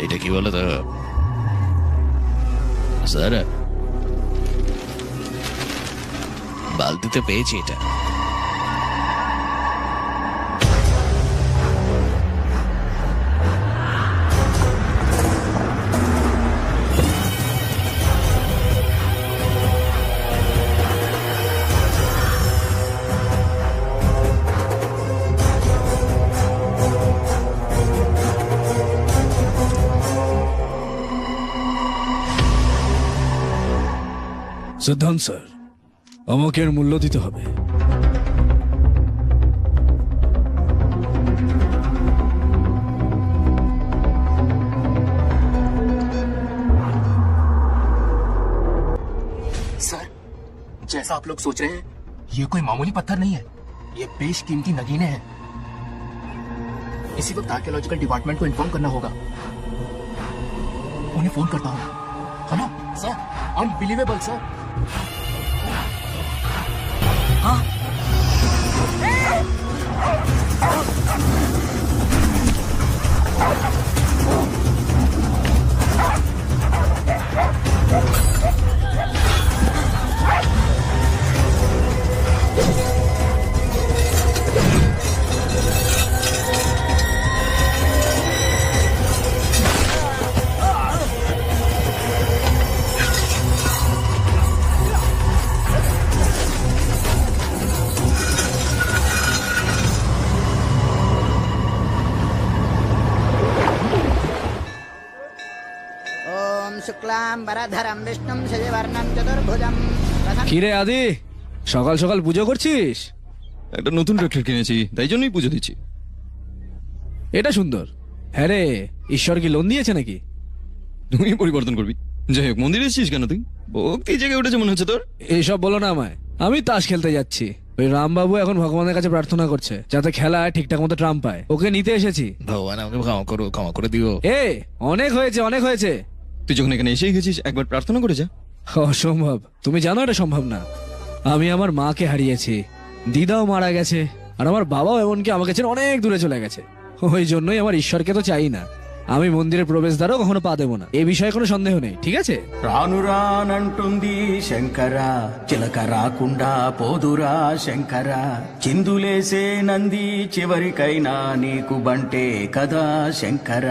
এটা কি বলো তো স্যার, বালতিতে পেয়েছি এটা। সিদ্ধান্ত স্যার, আমাকে এর মূল্য দিতে হবে। सर, जैसा आप लोग सोच रहे हैं, ये कोई मामूली पत्थर नहीं है। ये बेशकीमती नगीने हैं। इसी वक्त आर्कियोलॉजिकल डिपार्टमेंट को इन्फॉर्म करना होगा। उन्हें फोन करता हूँ। Hello sir, unbelievable sir. हाँ, ওম শুক্লাম বরধরম বিষ্ণুম শশিবর্ণম চতুর্ভুজম কিরে আদি, সকাল সকাল পুজো করছিস? একটা নতুন ট্রাক্টর কিনেছি, তাই জন্যই পুজো দিচ্ছি। এটা সুন্দর। হ্যাঁ রে, ঈশ্বর কি লোন দিয়েছে নাকি? তুই পরিবর্তন করবি। যাই হোক, মন্দিরে এসেছিস কেন তুই? ভক্তি জেগে উঠেছে মনে হচ্ছে তোর। এইসব বলো না আমায়, আমি তাস খেলতে যাচ্ছি। ওই রামবাবু এখন ভগবানের কাছে প্রার্থনা করছে যাতে খেলা ঠিকঠাক মতো ট্রাম পায়। ওকে নিতে এসেছি। ভগবান আমাকে ক্ষমা করে দিও। এ অনেক হয়েছে, অনেক হয়েছে। তুই যখন এখানে এসেই গেছিস, একবার প্রার্থনা করে যা। অসম্ভব, তুমি জানো এটা সম্ভব না। আমি আমার মাকে হারিয়েছি, দিদাও মারা গেছে, আর আমার বাবাও এমনকি আমাকে ছেড়ে অনেক দূরে চলে গেছে। ওই জন্যই আমার ঈশ্বরকে তো চাই না। আমি মন্দিরের প্রবেশদ্বারও কখনো পা দেবো না, এ বিষয়ে কোনো సన్దేహ নেই, ঠিক আছে? రానురానంటుంది శంకర, చిలక రాకుండా పోదురా శంకర, చిందులేసే నంది చివరికైనా నీకు బంటే కదా శంకర.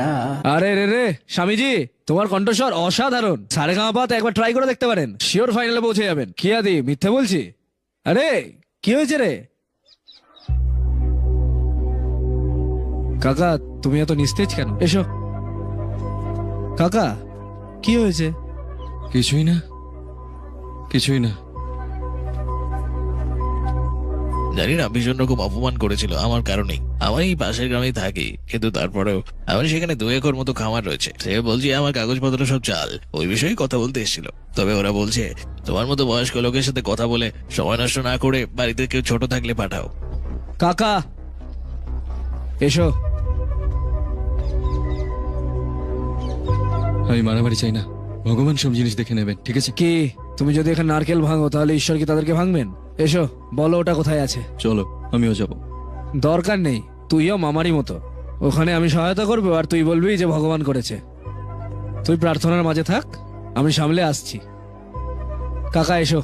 আরে রে রে স্বামীজি, তোমার কণ্ঠস্বর অসাধারণ। সারেগামাপাতে একবার ট্রাই করে দেখতে পারেন, শিওর ফাইনালে পৌঁছে যাবেন। কি আদি, মিথ্যে বলছি? আরে কি হয়েছে রে কাকা, তুমি এত নিস্তেজ কেন? এসো কাকা, কি হয়েছে? কিছুই না, কিছুই না। জানি না, ভীষণ রকম অপমান করেছিল আমার কারণেই। আমি এই পাশের গ্রামেই থাকি, কিন্তু তারপরেও আমার সেখানে 2 একর মতো খামার রয়েছে। সে বলছে আমার কাগজপত্র সব চাল, ওই বিষয়ে কথা বলতে এসেছিল। তবে ওরা বলছে তোমার মতো বয়স্ক লোকের সাথে কথা বলে সময় নষ্ট না করে বাড়িতে কেউ ছোট থাকলে পাঠাও। কাকা এসো। আমি মারামারি চাই না, ভগবান সব জিনিস দেখে নেবেন, ঠিক আছে? কি তুমি যদি এখানে নারকেল ভাঙো তাহলে ঈশ্বর কি তাদেরকে ভাঙবেন? এসো, বলো ওটা কোথায় আছে। চলো, আমিও যাবো। দরকার নেই, তুইও মামারই মতো। ওখানে আমি সহায়তা করবো আর তুই বলবি যে ভগবান করেছে। তুই প্রার্থনার মাঝে থাক, আমি সামলে আসছি। কাকা এসো।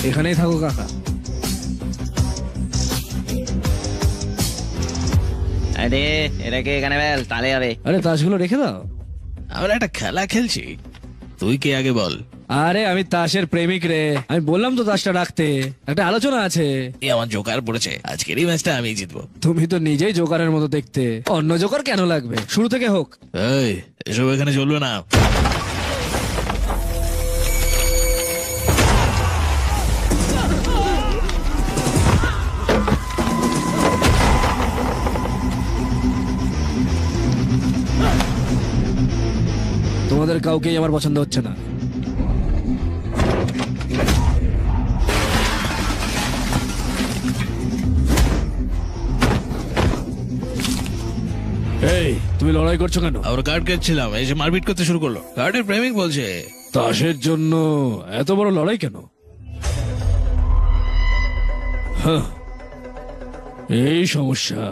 এখানেই থাকো কাকা। আরে এটাকে এখানে বেল তালে হবে। আরে তাসগুলো রেখে দাও। আমরা একটা খেলা খেলছি, তুই কে আগে বল। আরে আমি তাসের প্রেমিক রে, আমি বললাম তো তাসটা রাখতে, একটা আলোচনা আছে। এই আমার জোকার পড়েছে, আজকের এই ম্যাচটা আমি জিতবো। তুমি তো নিজেই জোকারের মতো দেখতে, অন্য জোকার কেন লাগবে? শুরু থেকে হোক। এই, এসব এখানে চলবে না। তোমাদের কাউকেই আমার পছন্দ হচ্ছে না। এই তুমি লড়াই করছো কেন? আমরা কার্ড খেলছিলাম, এসে মারপিট করতে শুরু করলো। কার্ডের প্রেমিক বলছে তাসের জন্য এত বড় লড়াই কেন? হ্যাঁ, এই সমস্যা।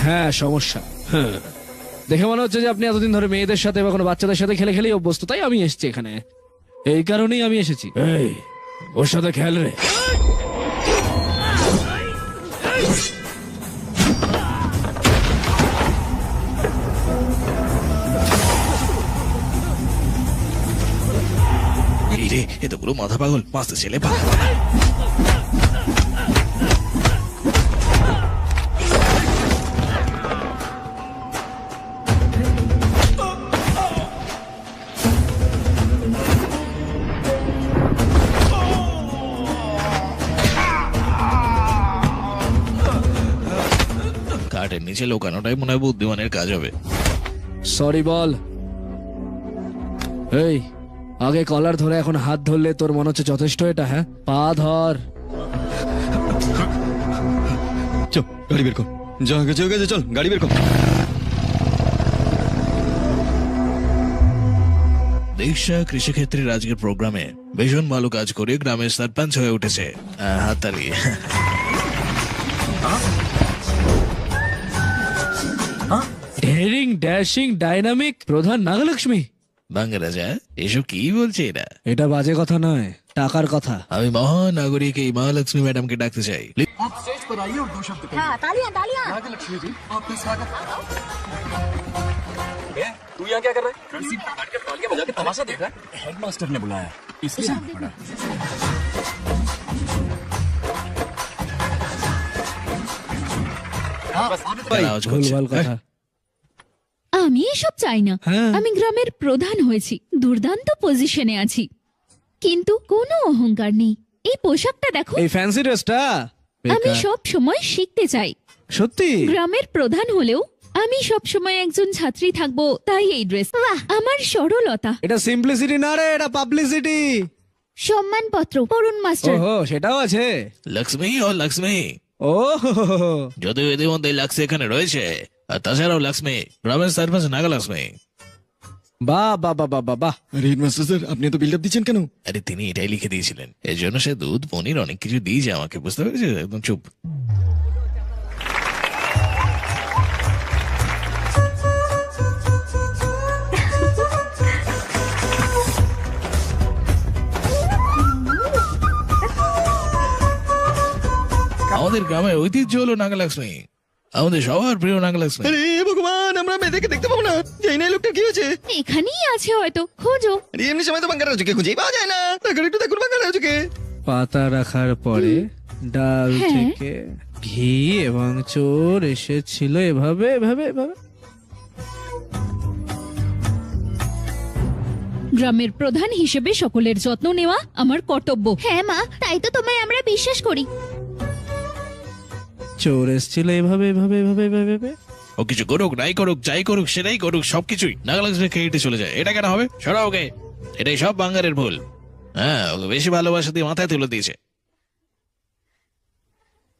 হ্যাঁ সমস্যা। হ্যাঁ, দেখে মনে হচ্ছে যে আপনি এতদিন ধরে মেয়েদের সাথে বা কোনো বাচ্চাদের সাথে খেলে খেলেই অভ্যস্ত, তাই আমি এসেছি এখানে। এই কারণেই আমি এসেছি। এই, ওর সাথে খেল রে। এই রে, এ তো পুরো মাথা পাগল, মাস্তে ছেলে পাগল। কাঠের নিচে লুকানোটাই মনে হয় বুদ্ধিমানের কাজ হবে। সরি বল। এই, আগে কলার ধরে এখন হাত ধরলে তোর মনে হচ্ছে যথেষ্ট এটা? হ্যাঁ, পা ধর। চল গাড়ি বের কর, যা গেছে হয়ে গেছে, চল গাড়ি বের কর। দীক্ষা কৃষিক্ষেত্রের আজকের প্রোগ্রামে ভীষণ ভালো কাজ করে গ্রামের সারপঞ্চ হয়ে উঠেছে। হাততালি। ডেয়ারিং, ড্যাশিং, ডাইনামিক প্রধান নাগলক্ষ্মী। বাংলা রাজা, এসব কি বলছে এরা? এটা বাজে কথা নয়, টাকার কথা। আমি মহানাগরিক এই মহালক্ষ্মী ম্যাডামকে ডাকতে চাই। आप स्टेज पर आइए और 2 शब्द कहिए। हाँ, तालियां तालियां। नागलक्ष्मी जी, आपका स्वागत है। ए, तू यहाँ क्या कर रहा है? कुर्सी पर बैठ के तालियां बजा के तमाशा देख रहा है? हेडमास्टर ने बुलाया, इसलिए आना पड़ा। हाँ, बस आप তারা আওয়াজ করছে। ভুলভাল কথা। আমি এসব চাই না। হ্যাঁ। আমি গ্রামের প্রধান হয়েছি, দুর্দান্ত পজিশনে আছি, কিন্তু কোনো অহংকার নেই। এই পোশাকটা দেখো। এই ফ্যান্সি ড্রেসটা আমি সব সময় শিখতে চাই। সত্যি? গ্রামের প্রধান হলেও আমি সব সময় একজন ছাত্রী থাকবো, তাই এই ড্রেস। আমার সরলতা, এটা সিম্পলিসিটি না রে, এটা পাবলিসিটি। সম্মানপত্র, অরুণ মাস্টার। ওহো, সেটাও আছে। লক্ষ্মী ও লক্ষ্মী, ও হো হো হো। যদিও এদের মধ্যে লক্ষ্মী এখানে রয়েছে, আর তাছাড়াও লক্ষ্মী গ্রামের সারপঞ্চ নাগলক্ষ্মী। বাহ বাহ বাহ বাহ বাহ বাহ। আরে হেডমাস্টার স্যার, আপনি এত বিল্ড আপ দিচ্ছেন কেন? আরে তিনি এটাই লিখে দিয়েছিলেন, এর জন্য সে দুধ পনির অনেক কিছু দিয়েছে আমাকে, বুঝতে পেরেছি? একদম চুপ। আমাদের গ্রামের ঐতিহ্য হলো নাগলক্ষ্মী, আমাদের সবার প্রিয় নাগলক্ষ্মী। আরে ভগবান, আমরা মেয়েদেরকে দেখতে পাবো না। জানি না এই লোকটা কি হয়েছে। এখানেই আছে হয়তো, খোঁজো। আরে এমনি সময় তো বাঙ্গারা রাজুকে খুঁজেই পাওয়া যায় না। টাকার একটু দেখুন বাঙ্গারা রাজুকে। পাতা রাখার পরে ডাল হ্যাঁ। থেকে ঘি এবং চোর এসেছিল এভাবে এভাবে এভাবে। গ্রামের প্রধান হিসেবে সকলের যত্ন নেওয়া আমার কর্তব্য। হ্যাঁ মা, তাই তো তোমায় আমরা বিশ্বাস করি। চোর এসেছিল এভাবে এভাবে এভাবে এভাবে এভাবে। ও কিছু করুক নাই করুক, যাই করুক সেটাই করুক, সবকিছুই নাগলক্ষ্মী খেয়ে চলে যায়। এটা কেন হবে? সরা ওকে, এটাই সব বাঙ্গারের ভুল। হ্যাঁ, ওকে বেশি ভালোবাসা দিয়ে মাথায় তুলে দিয়েছে।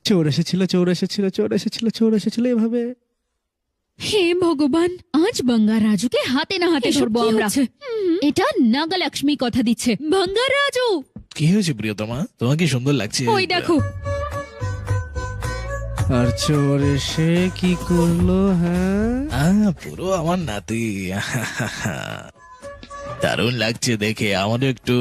চোর এসেছিল চোর এসেছিল চোর এসেছিল চোর এসেছিল এভাবে। হে ভগবান, আজ বাঙ্গা রাজুকে হাতে না হাতে ধরবো আমরা। এটা নাগলক্ষ্মী কথা দিচ্ছে। বাঙ্গা রাজু, কি হয়েছে প্রিয়তমা, তোমাকে কি সুন্দর লাগছে? ওই দেখো। আর চোর এসে কি করলো? হ্যাঁ, পুরো আমার নাতি। দারুণ লাগছে দেখে, আমারও একটু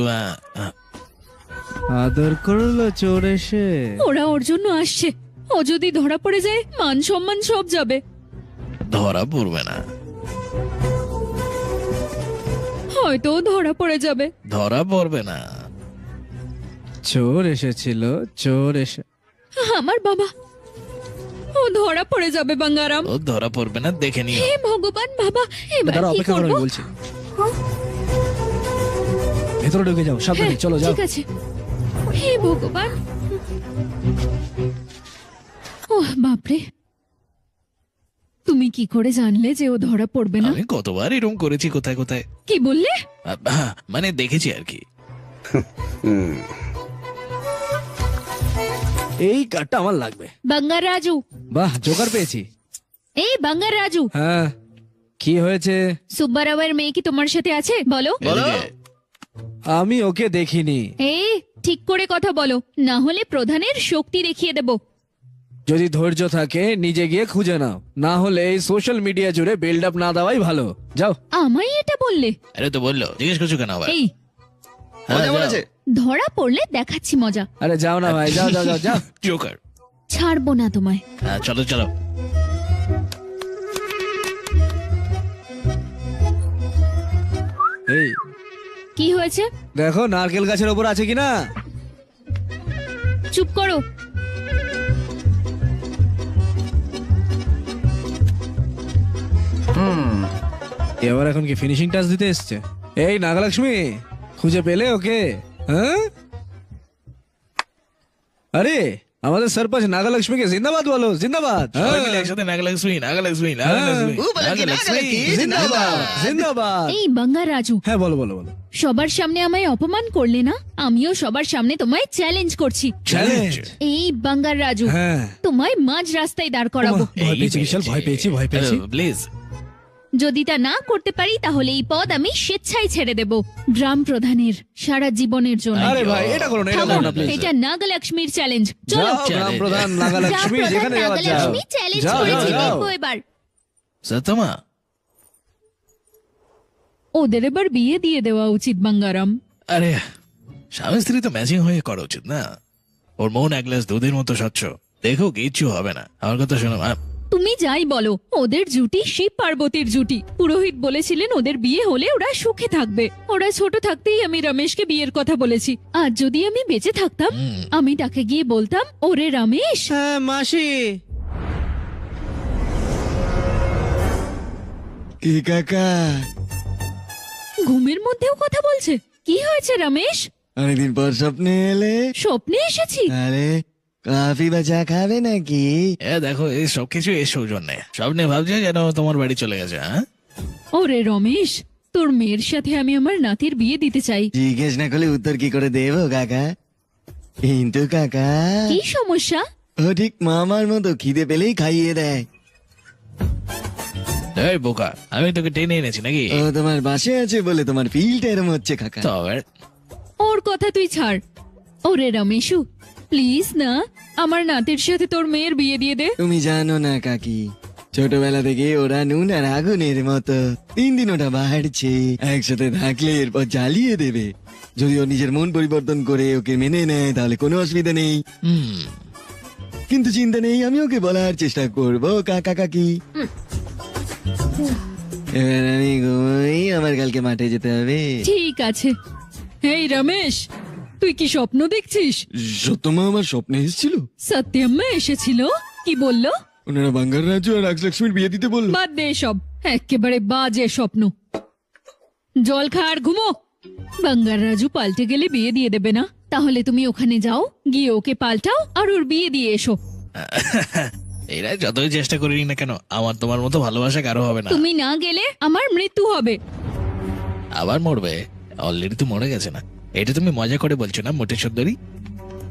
আদর করলো চোর এসে। ওরা ওর জন্য আসছে, ও যদি ধরা পড়ে যায় মান সম্মান সব যাবে। ধরা পড়বে না, হয়তো ও ধরা পড়ে যাবে। ধরা পড়বে না। চোর এসেছিল চোর এসে। আমার বাবা, ও ধরা পড়ে যাবে বাঙ্গারাম। ও ধরা পড়বে না, দেখে নিও। হে ভগবান বাবা, এবার দাঁড়া, কি অপেক্ষা করো, করব? আমি বলছি। ভেতরে ঢুকে যাও, সাবধানে, হ্যাঁ, চলো যাও। ঠিক আছে। হে ভগবান, ওহ বাপরে, তুমি কি করে জানলে যে ও ধরা পড়বে না? আমি কতবার এরকম করেছি কোথায় কোথায়। কি বললে? মানে দেখেছি আর কি। এই কার্ডটা আমার লাগবে। বাঙ্গা রাজু, বাহ, জোগাড় পেয়েছি। এই বাঙ্গা রাজু, হ্যাঁ, কি হয়েছে? সুব্বারাওয়ের মেয়ে কি তোমার সাথে আছে বলো? এদিকে। আমি ওকে দেখিনি। এই ঠিক করে কথা বলো, না হলে প্রধানের শক্তি দেখিয়ে দেব। যদি ধৈর্য থাকে নিজে গিয়ে খুঁজে নাও, না হলে এই সোশ্যাল মিডিয়া জুড়ে বিল্ড আপ না দেওয়াই ভালো। যাও। আমায় এটা বললে? আরে তো বললো, জিজ্ঞেস করছো কেন আবার? এই হ্যাঁ, মজা যাও। বলেছে। ধরা পড়লে দেখাচ্ছি মজা। আরে যাও না ভাই, যাও যাও যাও যাও। জোকার। ছাড়বো না তোমায়। হ্যাঁ, চলো চলো। এই কি হয়েছে? দেখো নারকেল গাছের ওপর আছে কিনা। চুপ করো। এবার এখন কি ফিনিশিং টাচ দিতে এসছে? এই নাগলক্ষ্মী, খুঁজে পেলে ওকে? হ্যাঁ, আরে আমাদের সরপঞ্চ নাগলক্ষ্মীকে জিন্দাবাদ বলো, জিন্দাবাদ। সবাই মিলে একসাথে নাগালক্ষ্মী, নাগালক্ষ্মী, নাগালক্ষ্মী, নাগালক্ষ্মী। জিন্দাবাদ জিন্দাবাদ। এই বাঙ্গার রাজু, হ্যাঁ বলো বলো বলো। সবার সামনে আমায় অপমান করলে না, আমিও সবার সামনে তোমায় চ্যালেঞ্জ করছি। চ্যালেঞ্জ? এই বাঙ্গার রাজু, হ্যাঁ। তোমায় মাঝ রাস্তায় দাঁড় করাবো। ভয় পেয়েছি বিশাল, ভয় পেয়েছি ভয় পেয়েছি। প্লিজ। যদি তা না করতে পারি তাহলে এই পদ আমি স্বেচ্ছায় ছেড়ে দেব, গ্রাম প্রধানের সারা জীবনের জন্য। আরে ভাই এটা করো না, এটা থামো, করো না প্লিজ। এটা নাগলক্ষ্মীর চ্যালেঞ্জ। চলো যাও গ্রাম প্রধান নাগলক্ষ্মী, গ্রাম যেখানে প্রধান যাওয়ার যাও। নাগলক্ষ্মী চ্যালেঞ্জ যাও, করেছি, যাও, যাও। দেখবো এবার। সত্যমা, ওদের এবার বিয়ে দিয়ে দেওয়া উচিত বাঙ্গারাম। আরে স্বামী স্ত্রী তো ম্যাচিং হয়ে করা উচিত না? ওর মন এক গ্লাস দুধের মতো স্বচ্ছ, দেখো কিচ্ছু হবে না। আমার কথা শোনো। তুমি যাই বলো, ওদের জুটি শিব পার্বতীর জুটি। পুরোহিত বলেছিলেন ওদের বিয়ে হলে ওরা সুখে থাকবে। ওরা ছোট থাকতেই আমি রমেশকে বিয়ের কথা বলেছি। আর যদি আমি বেঁচে থাকতাম, আমি তাকে গিয়ে বলতাম, ওরে রমেশ। হ্যাঁ মাসি। কি কাকা, ঘুমের মধ্যেও কথা বলছে। কি হয়েছে রমেশ? অনেকদিন পর স্বপ্নে এলে। স্বপ্নে এসেছি? আরে কফি বা চা খাবে নাকি? দেখো এই সবকিছু এর সৌজন্যে। স্বপ্নে ভাবছে যেন তোমার বাড়ি চলে গেছে। হ্যাঁ, ওরে রমেশ, তোর মেয়ের সাথে আমি আমার নাতির বিয়ে দিতে চাই। জিজ্ঞেস না করলে উত্তর কি করে দেবো কাকা? কিন্তু কাকা, কি সমস্যা? ও ঠিক মামার মতো খিদে পেলেই খাইয়ে দেয়। এই বোকা, আমি তোকে টেনে এনেছি নাকি? ও তোমার বাসে আছে বলে তোমার ফিলটা এরম হচ্ছে কাকা। তবে ওর কথা তুই ছাড়। ওরে রমেশু, প্লিজ না, আমার নাতির সাথে তোর মেয়ের বিয়ে দিয়ে দে। তুমি জানো না কাকি, ছোটবেলা থেকে ওরা নুন আর আগুনের মতো। 3 দিন ওটা বাড়ছে, একসাথে থাকলে এরপর জ্বালিয়ে দেবে। যদি ও নিজের মন পরিবর্তন করে ওকে মেনে নেয় তাহলে কোনো অসুবিধা নেই। কিন্তু চিন্তা নেই, আমি ওকে বলার চেষ্টা করব কাকা কাকি। এবার আমি ঘুমোই, আমার কালকে মাঠে যেতে হবে। ঠিক আছে। এই রমেশ, তুই কি স্বপ্ন দেখছিস? সত্যমা আমার স্বপ্নে এসেছিল, সত্যম্মা এসেছিল। কি বললো? ওনারা বাঙ্গার রাজু আর রাজলক্ষ্মীর বিয়ে দিতে বললো। বাদ দে সব, একেবারে বাজে স্বপ্ন। জল খা আর ঘুমো। বাঙ্গার রাজু পাল্টে গেলে বিয়ে দিয়ে দেবে না। তাহলে তুমি ওখানে যাও, গিয়ে ওকে পাল্টাও আর ওর বিয়ে দিয়ে এসো। এরা যতই চেষ্টা করি না কেন, আমার তোমার মতো ভালোবাসা কারো হবে না। তুমি না গেলে আমার মৃত্যু হবে। আবার মরবে? অলরেডি তো মরে গেছে না। এটা তুমি মজা করে বলছো না মোটে সুন্দরী?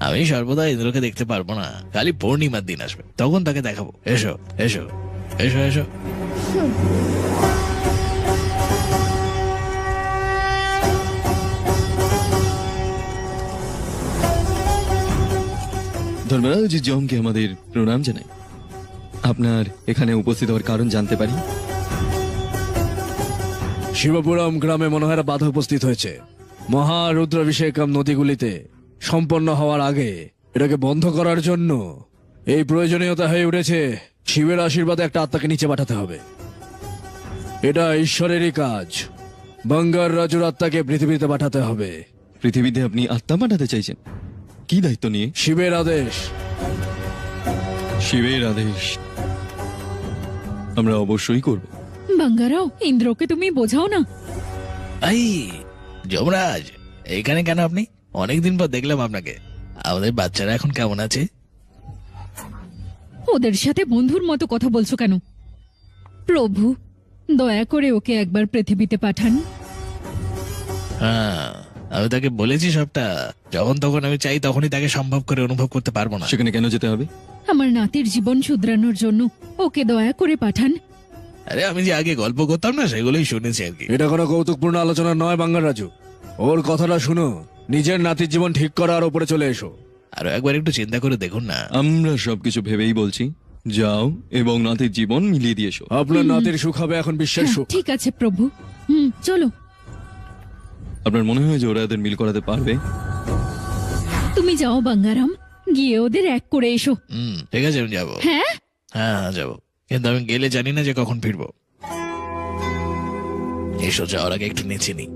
আমি সর্বদা ইন্দ্রকে দেখতে পারবো না, খালি পূর্ণিমার দিন আসবে, তখন তাকে দেখাবো। এসো এসো এসো এসো। ধর্মরাজ জমকে আমাদের প্রণাম জানাই। আপনার এখানে উপস্থিত হওয়ার কারণ জানতে পারি? শিবপুরম গ্রামে মনে হয় একটা বাধা উপস্থিত হয়েছে। মহারুদ্রাভিষেকম নদীগুলিতে সম্পন্ন হওয়ার আগে এটাকে বন্ধ করার জন্য এই প্রয়োজনীয়তা হয়ে উঠেছে। শিবের আশীর্বাদে একটা আত্মাকে নিচে পাঠাতে হবে। এটা ঈশ্বরেরই কাজ। বাঙ্গার রাজুর আত্মাকে পৃথিবীতে পাঠাতে হবে। পৃথিবীতে আপনি আত্মা পাঠাতে চাইছেন? কি দায়িত্ব নিয়ে? শিবের আদেশ। শিবের আদেশ আমরা অবশ্যই করব। বাঙ্গারাও, ইন্দ্রকে তুমি বোঝাও না। এই যমরাজ, এখানে কেন আপনি? অনেকদিন পর দেখলাম আপনাকে। আমাদের বাচ্চারা এখন কেমন আছে? ওদের সাথে বন্ধুর মতো কথা বলছো কেন? প্রভু, দয়া করে ওকে একবার পৃথিবীতে পাঠান। হ্যাঁ, আমি তাকে বলেছি সবটা। যখন তখন আমি চাই তখনই তাকে সম্ভব করে অনুভব করতে পারবো না। সেখানে কেন যেতে হবে? আমার নাতির জীবন শুধরানোর জন্য ওকে দয়া করে পাঠান। আরে আমি যে আগে গল্প করতাম না সেগুলোই শুনেছি আর কি। এটা কোনো কৌতুকপূর্ণ আলোচনা নয় বাঙ্গার রাজু। ওর কথাটা শুনো, নিজের নাতির জীবন ঠিক করার উপরে চলে এসো। আরো একবার একটু চিন্তা করে দেখুন না। আমরা সবকিছু ভেবেই বলছি, যাও এবং নাতির জীবন মিলিয়ে দিয়ে এসো। আপনার নাতির সুখ হবে এখন বিশ্বের হ্যাঁ, সুখ। ঠিক আছে প্রভু। চলো। আপনার মনে হয় যে ওরা এদের মিল করাতে পারবে? তুমি যাও বাঙ্গারাম, গিয়ে ওদের এক করে এসো। ঠিক আছে আমি যাবো। হ্যাঁ, হ্যাঁ হ্যাঁ যাবো, কিন্তু আমি গেলে জানি না যে কখন ফিরবো। এসো, যাওয়ার আগে একটু নেচে নি।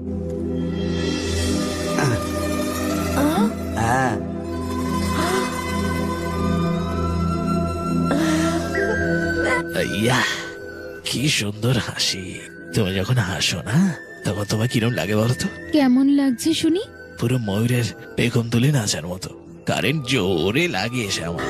ইয়া, কি সুন্দর হাসি। তুমি যখন হাসো না তখন তোমার কিরম লাগে বলতো? কেমন লাগছে শুনি? পুরো ময়ূরের পেখম তুলে নাচার মতো। কারেন্ট জোরে লাগে এসে আমার।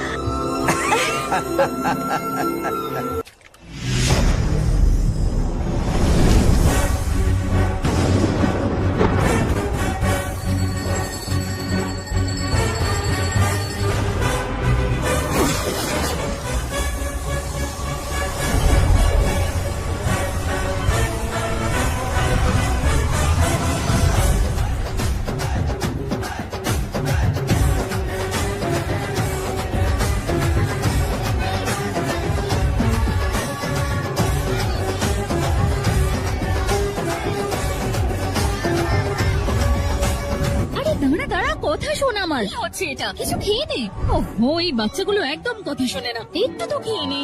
আরে দাঁড়া দাঁড়া, কথা শোন আমার। কি হচ্ছে এটা? কিছু খেয়ে নে। ওহো, এই বাচ্চাগুলো একদম কথা শোনে না। একটু তো খেয়ে নে।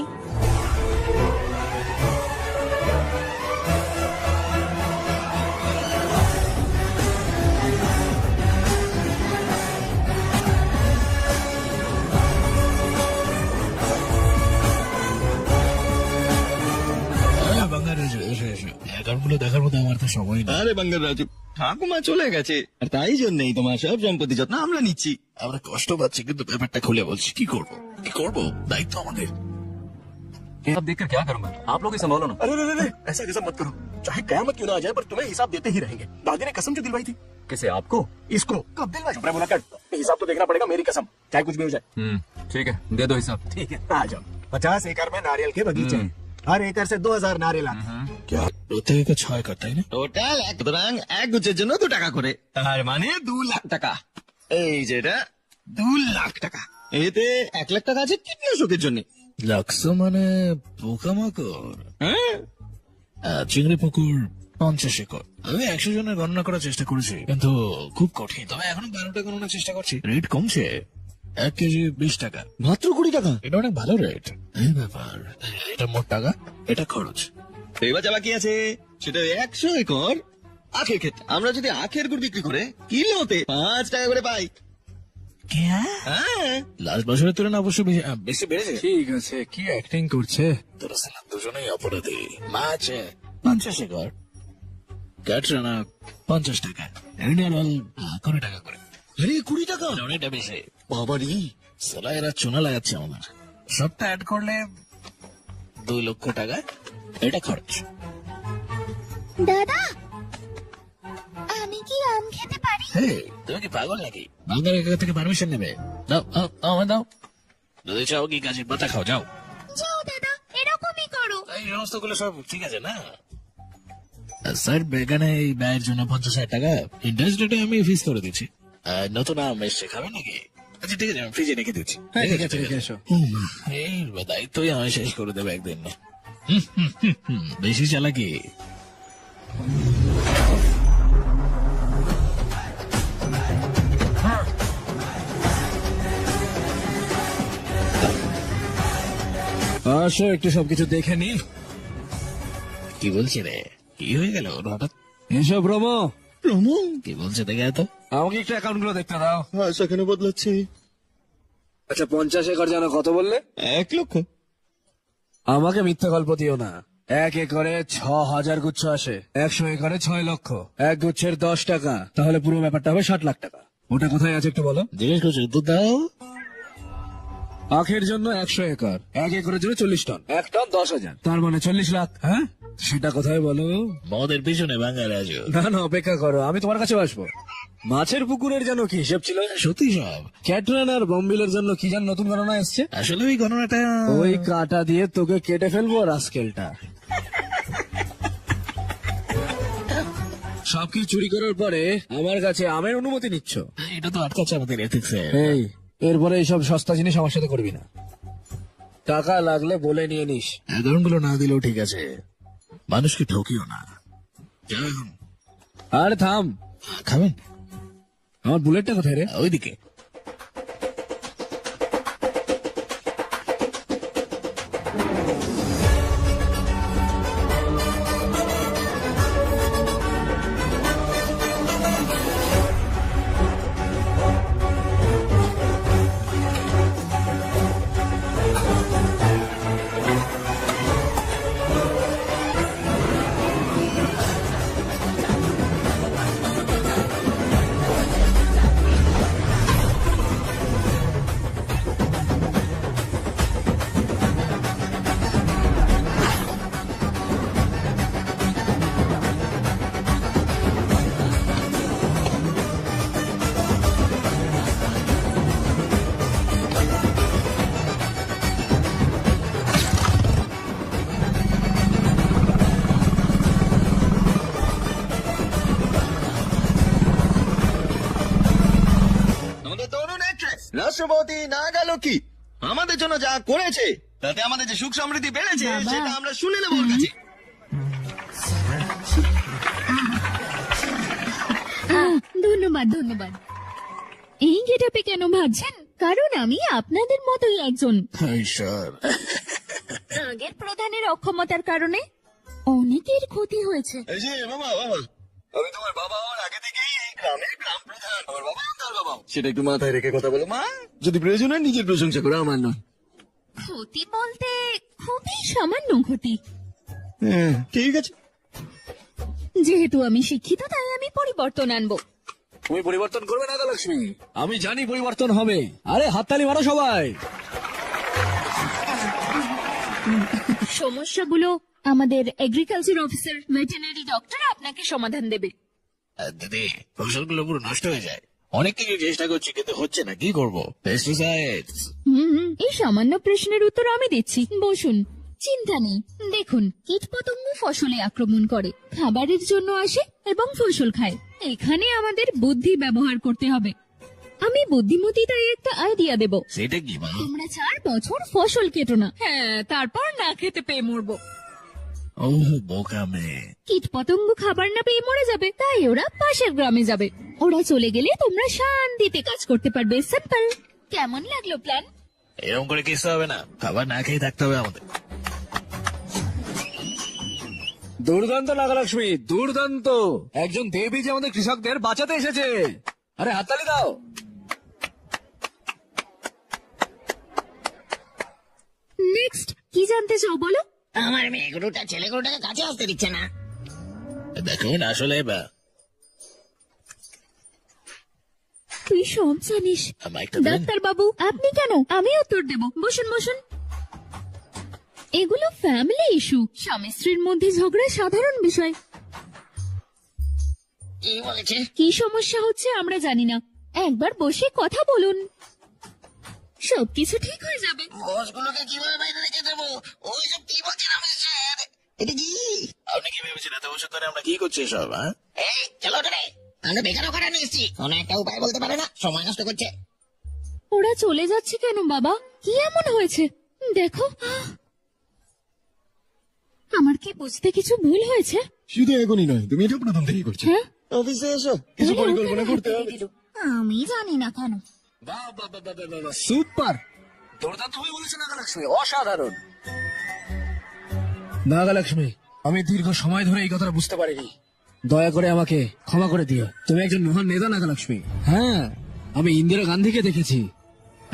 অ্যাকাউন্টগুলো দেখার মতো আমার তো সময় না। আরে বাঙ্গার রাজু, ঠাকুমা চলে গেছে আর তাই জন্যই তোমার সব সম্পত্তি যত্ন আমরা নিচ্ছি। আমরা কষ্ট পাচ্ছি, কিন্তু ব্যাপারটা খুলে বলছি। কি করবো কি করবো, দায়িত্ব আমাদের। अब देखकर क्या करूंगा, आप लोग ही संभालो ना। अरे अरे ऐसा कसम मत करो, चाहे कयामत क्यों ना आ जाए पर तुम्हें हिसाब देते ही रहेंगे। दादी ने कसम जो दिलवाई थी। किसे, आपको? इसको कब दिलवाई? चुप रहे मुनक्कड़, हिसाब तो देखना पड़ेगा, मेरी कसम, चाहे कुछ भी हो जाए। ठीक है, दे दो हिसाब। ठीक है, आ जाओ। 50 एकड़ में नारियल के बगीचे हैं। हर एकड़ से 2000 नारियल आते हैं। क्या প্রত্যেকে 6 একর, তাই না? টোটাল এক সুতরাং এক গুচ্ছের জন্য 2 টাকা করে, তার মানে 2 লাখ টাকা। এই যেটা 2 লাখ টাকা, এতে 1 লাখ টাকা আছে কীটনাশকের জন্য। লাক্সো মানে পোকামাকড়। হ্যাঁ, চিংড়ি পুকুর 50 একর। আমি 100 জনের গণনা করার চেষ্টা করেছি, কিন্তু খুব কঠিন। তবে এখন 12টা গণনার চেষ্টা করছি। রেট কমছে, 1 কেজি 20 টাকা। মাত্র 20 টাকা। এটা অনেক ভালো রেট। এই ব্যাপার, এটা মোট টাকা, এটা খরচ। এবার যা বাকি আছে সেটা 100 একর আখের ক্ষেত। আমরা যদি আখের গুড় বিক্রি করে কিলোতে 5 টাকা করে পাই। হ্যাঁ, লাস্ট বছরের তুলনায় অবশ্য বেশি বেড়েছে। ঠিক আছে, কি অ্যাক্টিং করছে। তোরা সালা দুজনেই অপরাধী। মাছ 50 একর, ক্যাটরানা 50 টাকা, ইন্ডিয়ান অয়েল 20 টাকা করে। আরে 20 টাকা, অনেকটা বেশি। বাবারি। সালা এরা চুনা লাগাচ্ছে আমার। সবটা অ্যাড করলে 2 লক্ষ টাকা, এটা খরচ। দাদা, আমি কি আম খেতে পারি? হে, তুমি কি পাগল নাকি? বাংলার কাছ থেকে পারমিশন নেবে? দাও দাও আমায় দাও। যদি চাও কি গাছের পাতা খাও, যাও। যাও দাদা, এরকমই করো। এই সমস্ত গুলো সব ঠিক আছে না? স্যার, বেগানে এই ব্যয়ের জন্য 50,000 টাকা ইন্টারেস্ট রেটে আমি ফিস করে দিচ্ছি। আর নতুন আম এসছে, খাবে নাকি? আচ্ছা ঠিক আছে, আমি ফ্রিজে রেখে দিচ্ছি। হ্যাঁ, ঠিক আছে, রেখে এসো। এই দায়িত্বই আমি শেষ করে দেবে একদিন। বেশি চালাকি। আসো, একটু সবকিছু দেখে নি। কি বলছি রে? কি হয়ে গেল ওর হঠাৎ? এসো ব্রহ্ম। কি বলছে দেখে তো? আমাকে একটু অ্যাকাউন্ট গুলো দেখতে দাও। হ্যাঁ, সেখানে বদলাচ্ছে। আচ্ছা, 50 একর জানো কত বললে? 1 লক্ষ। আমাকে মিথ্যা গল্প দিও না। 1 একরে 6000 গুচ্ছ আসে, 100 একরে 6 লক্ষ, 1 গুচ্ছের 10 টাকা, তাহলে পুরো ব্যাপারটা হবে 60 লাখ টাকা। ওটা কোথায় আছে একটু বলো। জিজ্ঞেস করছি, দুধ দাও। আখের জন্য 100 একর, 1 একরের জন্য 40 টন, 1 টন 10,000, তার মানে 40 লাখ। হ্যাঁ, সেটা কোথায় বলো? মদের পিছনে বাঙাল আজও। না না, অপেক্ষা করো, আমি তোমার কাছে আসবো। মাছের পুকুরের জন্য কি হিসেব ছিল? সত্যি সব। ক্যাটরান আর বম্বিলের জন্য কি যেন নতুন গণনা এসছে। আসলে ওই গণনাটা ওই কাটা দিয়ে তোকে কেটে ফেলবো রাস্কেলটা। সবকিছু চুরি করার পরে আমার কাছে আমের অনুমতি নিচ্ছ? এটা তো আটকাচ্ছে আমাদের এথিক্সে। এই এরপরে এইসব সস্তা জিনিস আমার সাথে করবি না। টাকা লাগলে বলে নিয়ে নিস। অ্যাকাউন্টগুলো না দিলেও ঠিক আছে, মানুষকে ঠকিও না। যাও এখন। আরে থাম, খাবেন? আমার বুলেটটা কোথায় রে? ওইদিকে। আমাদের তরুণ actress, রাষ্ট্রপতি নাগালক্ষ্মী আমাদের জন্য যা করেছে তাতে আমাদের যে সুখ সমৃদ্ধি বেড়েছে সেটা আমরা শুনে নেবো ওর কাছে। ধন্যবাদ ধন্যবাদ। এই গেটআপে কেন ভাবছেন? কারণ আমি আপনাদের মতোই একজন। ঈশ্বর, আগের প্রধানের অক্ষমতার কারণে অনেকের ক্ষতি হয়েছে। এই যে বাবা বাবা, আমি তোমার বাবা হওয়ার আগে থেকেই এই গ্রামের গ্রাম প্রধান। আমার বাবা তার বাবা, সেটা একটু মাথায় রেখে কথা বলো মা। যদি প্রয়োজন হয় নিজের প্রশংসা করো, আমার নয়। ক্ষতি বলতে খুবই সামান্য ক্ষতি। হ্যাঁ, ঠিক আছে। যেহেতু আমি শিক্ষিত তাই আমি পরিবর্তন আনবো। তুমি পরিবর্তন করবে নাগালক্ষ্মী? আমি জানি পরিবর্তন হবে। আরে হাততালি মারো সবাই। সমস্যাগুলো আমাদের এগ্রিকালচার অফিসার ভেটেরিনারি ডক্টর আপনাকে সমাধান দেবে। দিদি ফসলগুলো পুরো নষ্ট হয়ে যায়। অনেক কিছু চেষ্টা করছি কিন্তু হচ্ছে না, কি করবো? পেস্টিসাইড। এই সামান্য প্রশ্নের উত্তর আমি দিচ্ছি, বসুন। চিন্তা নেই। দেখুন, কীটপতঙ্গ ফসলে আক্রমণ করে, খাবারের জন্য আসে এবং ফসল খায়। এখানে আমাদের বুদ্ধি ব্যবহার করতে হবে। আমি বুদ্ধিমতী তাই একটা আইডিয়া দেব। সেটা কি মা? তোমরা 4 বছর ফসল কেটো না, হ্যাঁ, তারপর না খেতে পেয়ে মরবো। ও বোকা মেয়ে। কীটপতঙ্গ খাবার না পেয়ে মরে যাবে, তাই ওরা পাশের গ্রামে যাবে। ওরা চলে গেলে তোমরা শান্তিতে কাজ করতে পারবে। সিম্পল। কেমন লাগলো প্ল্যান? এরকম করে কিস্তে হবে না, খাবার না খেয়ে থাকতে হবে আমাদের। দুর্দান্ত নাগালক্ষ্মী, দুর্দান্ত। একজন দেবী যে আমাদের কৃষকদের বাঁচাতে এসেছে। আরে হাততালি দাও। নেক্সট কি জানতে চাও বলো? আমার মেয়ে গরুটা ছেলে গরুটাকে কাছে আসতে দিচ্ছে না। দেখুন আসলে তুই সব জানিস। মাইকটা দেন। ডাক্তার বাবু, আপনি কেন? আমি উত্তর দেব। বসুন বসুন। এগুলো ফ্যামিলি ইস্যু। স্বামী স্ত্রীর মধ্যে ঝগড়া সাধারণ বিষয়। কি বলেছে? কি সমস্যা হচ্ছে আমরা জানি না, একবার বসে কথা বলুন, সবকিছু ঠিক হয়ে যাবে। মোষগুলোকে কিভাবে বাইরে রেখে দেবো? ওইসব কি বলছেন আমি স্যার? এটা কি? আপনি কি ভেবেছেন এত বছর ধরে আমরা কি করছি সব? হ্যাঁ, এই চলো ওটা রে। আমরা বেকার ওখানে নিয়ে এসছি, কোনো একটা উপায় বলতে পারে না, সময় নষ্ট করছে। ওরা চলে যাচ্ছে কেন বাবা? কি এমন হয়েছে দেখো। আমার কি বুঝতে কিছু ভুল হয়েছে? শুধু এখনই নয়, তুমি এটা প্রথম থেকেই করছো। হ্যাঁ, অফিসে এসো, কিছু পরিকল্পনা করতে হবে। আমি জানি না কেন। সুপার, দুর্দান্ত হয়ে বলেছে নাগালক্ষ্মী, অসাধারণ। নাগালক্ষ্মী, আমি দীর্ঘ সময় ধরে এই কথাটা বুঝতে পারিনি। দয়া করে আমাকে ক্ষমা করে দিও। তুমি একজন মহান নেতা নাগালক্ষ্মী। হ্যাঁ, আমি ইন্দিরা গান্ধীকে দেখেছি,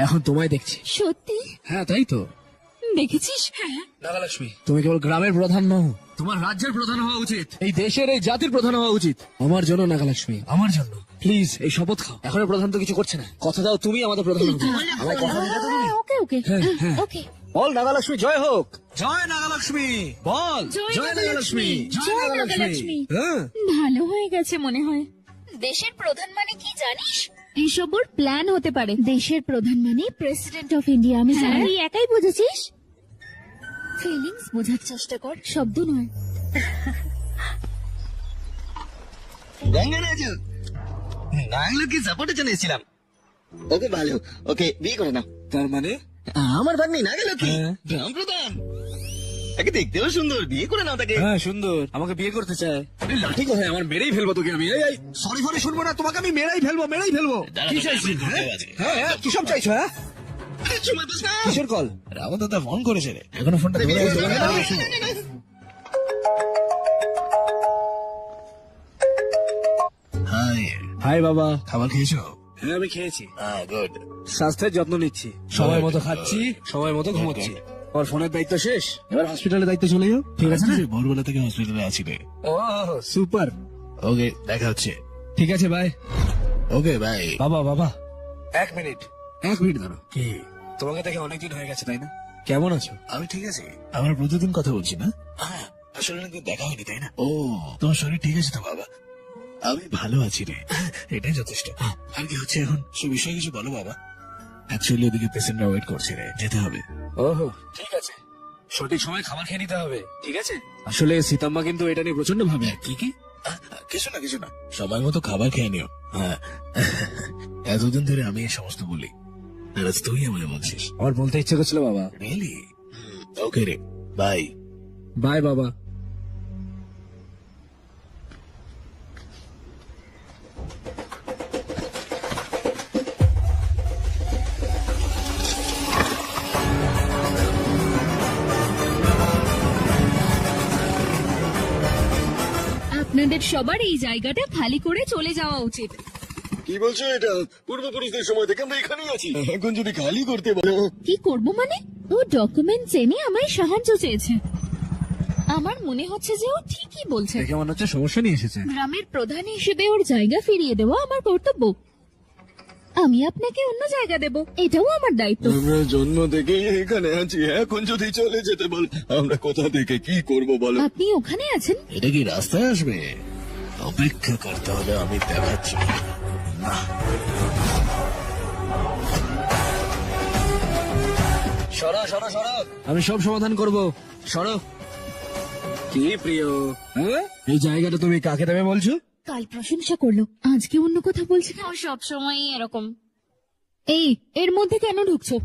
এখন তোমায় দেখছি। সত্যি? হ্যাঁ, তাই তো। দেখেছিস? হ্যাঁ। নাগালক্ষ্মী, তুমি কেবল গ্রামের প্রধান নও, তোমার রাজ্যের প্রধান হওয়া উচিত, এই দেশের এই জাতির প্রধান হওয়া উচিত। আমার জন্য নাগালক্ষ্মী, আমার জন্য প্লিজ এই শপথ খাও। এখনো প্রধান তো কিছু করছে না, কথা দাও তুমি আমাদের প্রধান হবে। আমায় কথা দিলে তো তুমি। ওকে ওকে হ্যাঁ, হ্যাঁ। ওকে। বল নাগালক্ষ্মী জয় হোক। জয় নাগালক্ষ্মী। বল জয় নাগালক্ষ্মী। জয় নাগালক্ষ্মী। হ্যাঁ, ভালো হয়ে গেছে মনে হয়। দেশের প্রধান মানে কি জানিস? এইসব ওর প্ল্যান হতে পারে। দেশের প্রধান মানে প্রেসিডেন্ট অফ ইন্ডিয়া। আমি জানি। তুই একাই বুঝেছিস? ফিলিংস বোঝার চেষ্টা কর, শব্দ নয়। গঙ্গারাজু নাগলোকে সাপোর্টের জন্য এসেছিলাম। ওকে ভালো, ওকে বিয়ে করে নাও। তার মানে আমার ভাগ্নি নাগলোকে হ্যাঁ। গ্রাম প্রধান, তাকে দেখতেও সুন্দর, বিয়ে করে নাও তাকে। হ্যাঁ সুন্দর, আমাকে বিয়ে করতে চায়। আরে লাঠি কোথায়? আমার মেরেই ফেলবো তোকে আমি। এই সরি সরি শুনবো না, তোমাকে আমি মেরেই ফেলবো। কি চাইছি? হ্যাঁ হ্যাঁ কি সব চাইছো? হ্যাঁ সময় পাস না। কিসের কল? রামন দাদা ফোন করেছে রে, এখনো ফোনটা ধরে আছে। হাই, হাই বাবা। খাবার খেয়েছো? হ্যাঁ আমি খেয়েছি, গুড। স্বাস্থ্যের যত্ন নিচ্ছি, সময় মতো খাচ্ছি, সময় মতো ঘুমোচ্ছি। আর ফোনের দায়িত্ব শেষ, এবার হসপিটালের দায়িত্ব চলে যাও। ঠিক আছে না? ভোরবেলা থেকে হসপিটালে আছি রে। ও সুপার। ওকে, দেখা হচ্ছে। ঠিক আছে বাই। Okay bye. বাবা বাবা 1 মিনিট ধরো। কি? তোমাকে দেখে অনেকদিন হয়ে গেছে তাই না? কেমন আছো? আমি ঠিক আছি। আমরা প্রতিদিন কথা বলছি না? হ্যাঁ, আসলে অনেকদিন দেখা হয়নি তাই না? ও, তোমার শরীর ঠিক আছে তো বাবা? আমি ভালো আছি রে, এটাই যথেষ্ট। আর কি হচ্ছে এখন, সে বিষয়ে কিছু বলো বাবা। অ্যাকচুয়ালি ওদিকে পেশেন্টরা ওয়েট করছে রে, যেতে হবে। ওহো ঠিক আছে, সঠিক সময় খাবার খেয়ে নিতে হবে। ঠিক আছে। আসলে সীতাম্মা কিন্তু এটা নিয়ে প্রচন্ড ভাবে। কি কি? কিছু না, সময় মতো খাবার খেয়ে নিও। হ্যাঁ, এতদিন ধরে আমি এই সমস্ত বলি, আর আজ তুই আমাকে বলছিস। আমার বলতে ইচ্ছে করছিল বাবা। রিয়েলি? ওকে রে, বাই। বাই বাবা। আপনাদের সবার এই জায়গাটা খালি করে চলে যাওয়া উচিত। কি বলছো এটা? পূর্বপুরুষদের সময় থেকে আমরা এখানেই আছি, এখন যদি খালি করতে বলো। কি করব মানে? ও ডকুমেন্টস এনে আমায় সাহায্য চেয়েছে। আমার মনে হচ্ছে যে ও ঠিকই বলছে। দেখে মনে হচ্ছে সমস্যা নিয়ে এসেছে। গ্রামের প্রধান হিসেবে ওর জায়গা ফিরিয়ে দেওয়া আমার কর্তব্য। আমি আপনাকে অন্য জায়গা দেব, এটাও আমার দায়িত্ব। আমরা জন্ম থেকে এখানে আছি, এখন যদি চলে যেতে বল আমরা কোথা থেকে কি করব বলো? আপনি ওখানে আছেন? এটা কি রাস্তায় আসবে? অপেক্ষা করতে হবে, আমি দেখাচ্ছি। সরো সরো সরো, আমি সব সমাধান করব। সরো। কি প্রিয়, হ্যাঁ এই জায়গাটা তুমি কাকে দেবে বলছো? কাল প্রশংসা করলো, আজকে অন্য কথা বলছে না। ও সব সময় এরকম। এই এর মধ্যে কেন ঢুকছো?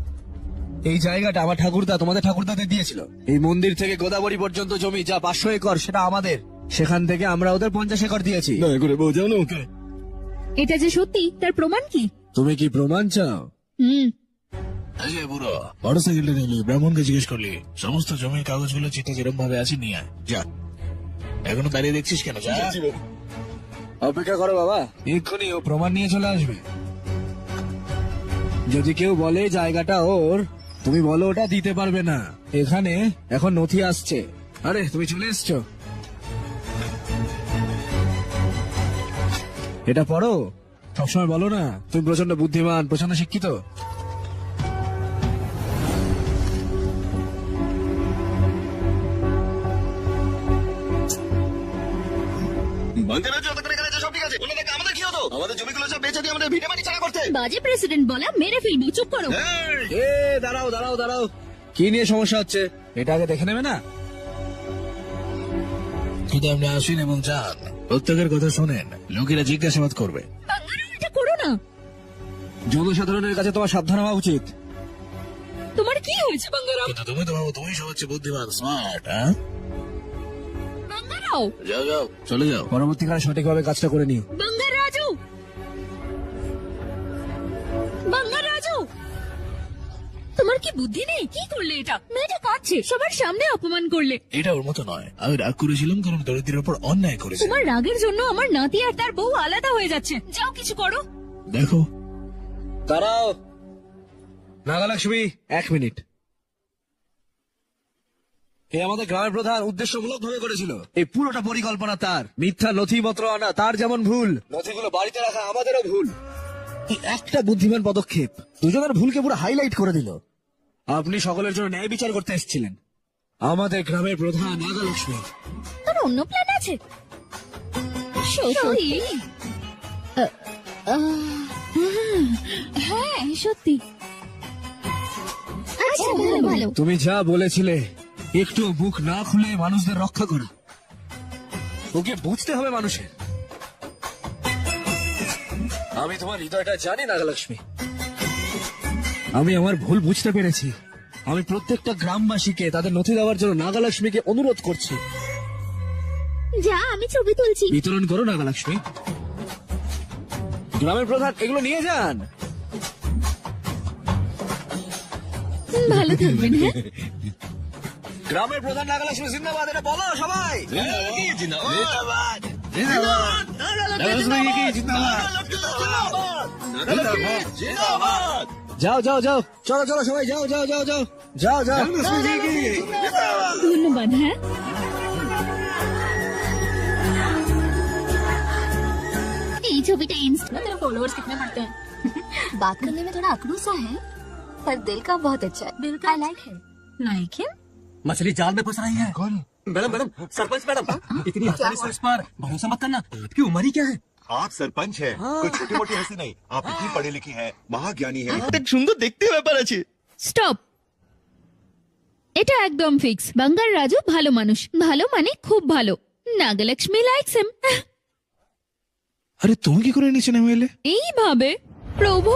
এই জায়গাটা আমার ঠাকুরদা তোমাদের ঠাকুরদাদের দিয়েছিল। এই মন্দির থেকে গোদাবরী পর্যন্ত জমি যা 500 একর, সেটা আমাদের। সেখান থেকে আমরা ওদের 50 একর দিয়েছি। দয়া করে বোঝাও না ওকে। এটা যে সত্যি তার প্রমাণ কি? তুমি কি প্রমাণ চাও? আচ্ছা বুড়ো, মোটরসাইকেলটা নিলি, ব্রাহ্মণকে জিজ্ঞেস করলি, সমস্ত জমির কাগজগুলো চিঠা যেরকম ভাবে আছে নিয়ে আয়, যা। এখনো দাঁড়িয়ে দেখছিস কেন? যা। অপেক্ষা করো বাবা, এক্ষুনি ও প্রমাণ নিয়ে চলে আসবে। যদি কেউ বলে জায়গাটা ওর, তুমি বলো ওটা দিতে পারবে না। এখানে এখন নথি আসছে। আরে তুমি চলে এসছো, এটা পড়ো। সবসময় বলো না তুমি প্রচন্ড বুদ্ধিমান, প্রচন্ড শিক্ষিত। বাঙ্গারাজু এতক্ষণ এখানে আছে, সব ঠিক আছে। ওনাদেরকে আমাদের কি হতো? আমাদের জমিগুলো সব বেচে দিয়ে আমাদের ভিটে মাটি ছাড়া করতে। বাজে প্রেসিডেন্ট বলা, মেরে ফেলবো। চুপ করো। এ দাঁড়াও দাঁড়াও দাঁড়াও, কি নিয়ে সমস্যা হচ্ছে এটা আগে দেখে নেবে না? শুধু আপনি আসেন এবং যান, প্রত্যেকের কথা শোনেন, লোকেরা জিজ্ঞাসাবাদ করবে। বাঙ্গারাও, এটা করো না। জনসাধারণের কাছে তোমার সাবধান হওয়া উচিত। তোমার কি হয়েছে বাঙ্গারাও? কিন্তু তুমি তো ভাবো তুমি সবচেয়ে বুদ্ধিমান, স্মার্ট। হ্যাঁ, বাঙ্গারাও, যাও যাও, চলে যাও। পরবর্তীকালে সঠিকভাবে কাজটা করে নিও। বাঙ্গারাজু, বাঙ্গারাজু, তোমার কি বুদ্ধি নেই? কি করলে এটা? মেয়েটা কাঁদছে, সবার সামনে অপমান করলে। এটা ওর মতো নয়, আমি রাগ করেছিলাম কারণ দরিদ্রের উপর অন্যায় করেছে। তোমার রাগের জন্য আমার নাতি আর তার বউ আলাদা হয়ে যাচ্ছে। যাও কিছু করো। দেখো, দাঁড়াও নাগালক্ষ্মী, 1 মিনিট। এ আমাদের গ্রামের প্রধান উদ্দেশ্যমূলক ভাবে করেছিল। এই পুরোটা পরিকল্পনা তার। মিথ্যা নথিপত্র আনা তার যেমন ভুল, নথিগুলো বাড়িতে রাখা আমাদেরও ভুল। এই একটা বুদ্ধিমান পদক্ষেপ দুজনের ভুলকে পুরো হাইলাইট করে দিল। আপনি সকলের জন্য ন্যায় বিচার করতে এসেছিলেন। আমাদের গ্রামের প্রধান নাগালক্ষ্মী। তার অন্য প্ল্যান আছে। সত্যি? হ্যাঁ সত্যি। আচ্ছা ভালো ভালো। তুমি যা বলেছিলে, একটু মুখ না খুলে মানুষদের রক্ষা করা, ওকে বুঝতে হবে মানুষের। আমি তোমার হৃদয়টা জানি নাগলক্ষ্মী। আমি আমার ভুল বুঝতে পেরেছি। আমি প্রত্যেকটা গ্রামবাসীকে তাদের নথি দেওয়ার জন্য নাগলক্ষ্মীকে অনুরোধ করছি। যা, আমি ছবি তুলছি। বিতরণ করো নাগলক্ষ্মী। গ্রামের প্রধান, এগুলো নিয়ে যান। ভালো থাকবেন। হ্যাঁ, গ্রামের প্রধান নাগলক্ষ্মী জিন্দাবাদ, এটা বলো সবাই। যাও যাও যাও, চলো চলো সবাই, যাও যাও যাও যাও যাও যাও। ধন্যবাদ। হ্যাঁ, ये छविटा इंस्टा तेरे फॉलोअर्स कितने बढ़ते हैं? बात करने में थोड़ा अकड़ू सा है, पर दिल का बहुत अच्छा है। दिल का आई लाइक है। लाइक है? मछली जाल में फंस रही है। कौन? मैडम मैडम, सरपंच मैडम, इतनी आसानी से उस पर भरोसा मत करना। आपकी उम्र ही क्या है? आप सरपंच है, कोई छोटी मोटी हंसी नहीं। आप इतनी पढ़ी लिखी है, महाज्ञानी है। একটা সুন্দর দেখতে ব্যাপার আছে। স্টপ। এটা একদম ফিক্স। বাঙ্গার রাজু ভালো মানুষ, ভালো মানে খুব ভালো। নাগলক্ষ্মী লাইকস হিম। আরে তুমি কি করে নিচে নেমে এলে? এইভাবে। প্রভু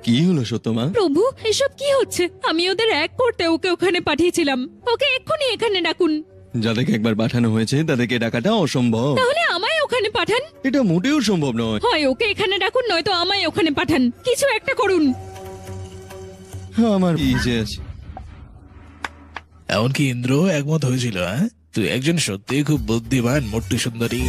কি হলো সত্যমা? প্রভু, এসব কি হচ্ছে? আমি ওদের এক করতে ওকে ওখানে পাঠিয়েছিলাম। ওকে এক্ষুনি এখানে ডাকুন। যাদেরকে একবার পাঠানো হয়েছে তাদেরকে ডাকাটা অসম্ভব। তাহলে আমায় ওখানে পাঠান। এটা মোটেও সম্ভব নয়। হয় ওকে এখানে ডাকুন, নয়তো আমায় ওখানে পাঠান। কিছু একটা করুন। আমার ইচ্ছে আছে। এমনকি ইন্দ্র একমত হয়েছিল। হ্যাঁ, তুই একজন সত্যিই খুব বুদ্ধিমান মোট্টু সুন্দরী।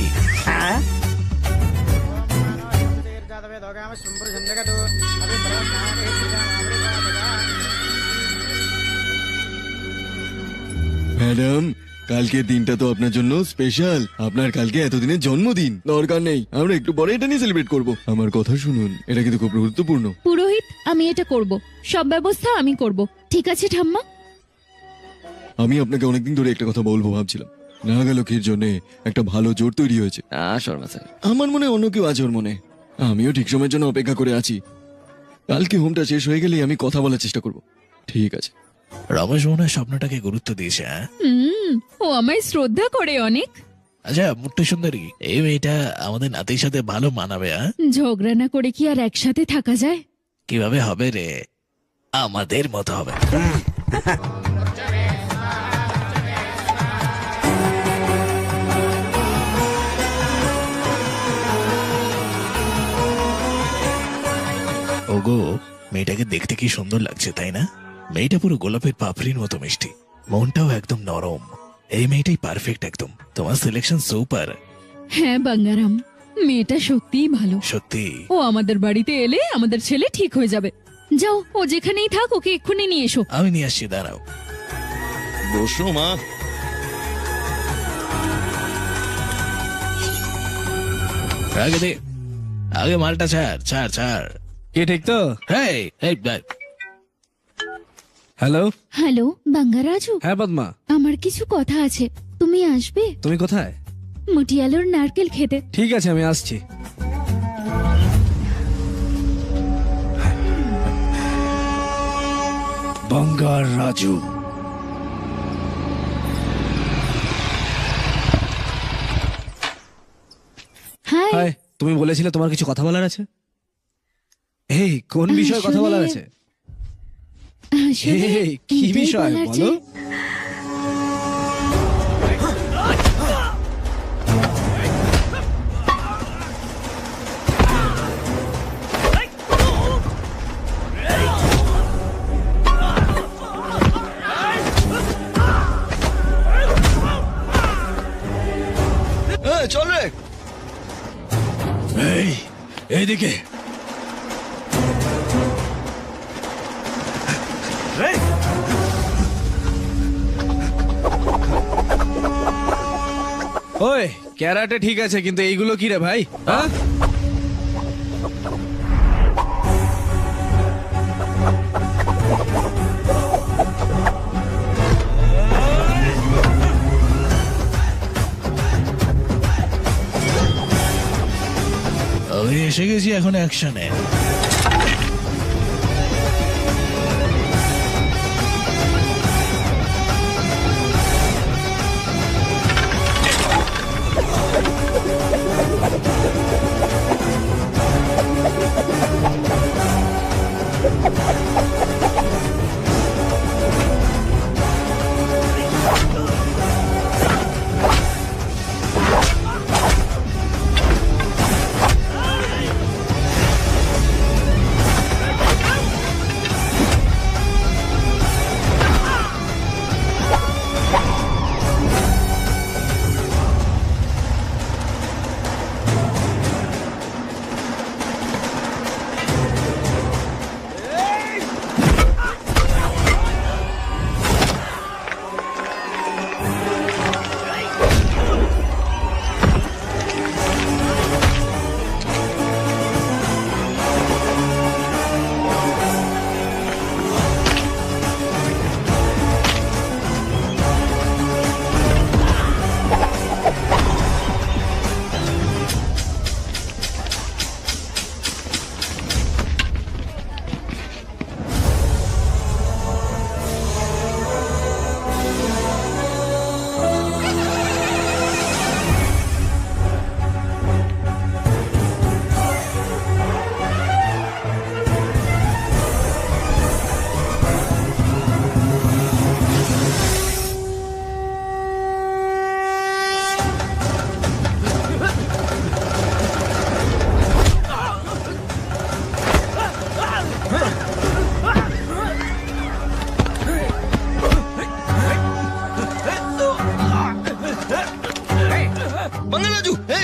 ম্যাডাম, কালকের দিনটা তো আপনার জন্য স্পেশাল। আপনার কালকে এতদিনের জন্মদিন। দরকার নেই, আমরা একটু পরে এটা নিয়ে সেলিব্রেট করব। আমার কথা শুনুন, এটা কিন্তু খুব গুরুত্বপূর্ণ। পুরোহিত, আমি এটা করব। সব ব্যবস্থা আমি করব। ঠিক আছে ঠাম্মা? আমি আপনাকে অনেকদিন ধরে একটা কথা বলবো ভাবছিলাম। নাগালক্ষীর জন্য একটা ভালো জোর তৈরি হয়েছে। শর্মা স্যার, আমার মনে হয় অন্য কেউ আছে ওর মনে। আমিও ঠিক সময়ের জন্য অপেক্ষা করে আছি। কালকে হোমটা শেষ হয়ে গেলেই আমি কথা বলার চেষ্টা করব। ঠিক আছে? রমেশ মনে হয় স্বপ্নটাকে গুরুত্ব দিয়েছে। হ্যাঁ, ও আমায় শ্রদ্ধা করে অনেক। আচ্ছা মোট্টু সুন্দরী, এই মেয়েটা আমাদের নাতির সাথে ভালো মানাবে। হ্যাঁ, ঝগড়া না করে কি আর একসাথে থাকা যায়? কিভাবে হবে রে? আমাদের মতো হবে। ওগো, মেয়েটাকে দেখতে কি সুন্দর লাগছে, তাই না? মেয়েটা পুরো গোলাপের পাপড়ির মতো মিষ্টি, মনটাও একদম নরম। এই মেয়েটাই পারফেক্ট একদম। তোমার সিলেকশন সুপার। হ্যাঁ বাঙ্গারাম, মেয়েটা সত্যিই ভালো। সত্যি? ও আমাদের বাড়িতে এলে আমাদের ছেলে ঠিক হয়ে যাবে। যাও, ও যেখানেই থাক ওকে এক্ষুনি নিয়ে এসো। আমি নিয়ে আসছি, দাঁড়াও। বসো মা। আগে দে, আগে মালটা ছাড় ছাড় ছাড়। কে ঠিক তো? হেই হেই, হ্যালো। হ্যালো বাঙ্গারাজু, হ্যাঁ পদ্মা, আমার কিছু কথা আছে। তুমি আসবে তুমি কোথায়? মটিয়ালোর নারকেল খেতে। ঠিক আছে, আমি আসছি। বাঙ্গার রাজু। হাই। হাই, তুমি বলেছিলে তোমার কিছু কথা বলার আছে। এই কোন বিষয়ে কথা বলার আছে? আসলে এই, কি এটাই বিষয় বলার বলো? যে- চল রে। এই, এইদিকে। ওই ক্যারাটে ঠিক আছে, কিন্তু এইগুলো কি রে ভাই? হ্যাঁ, আমি এসে গেছি এখন অ্যাকশনে।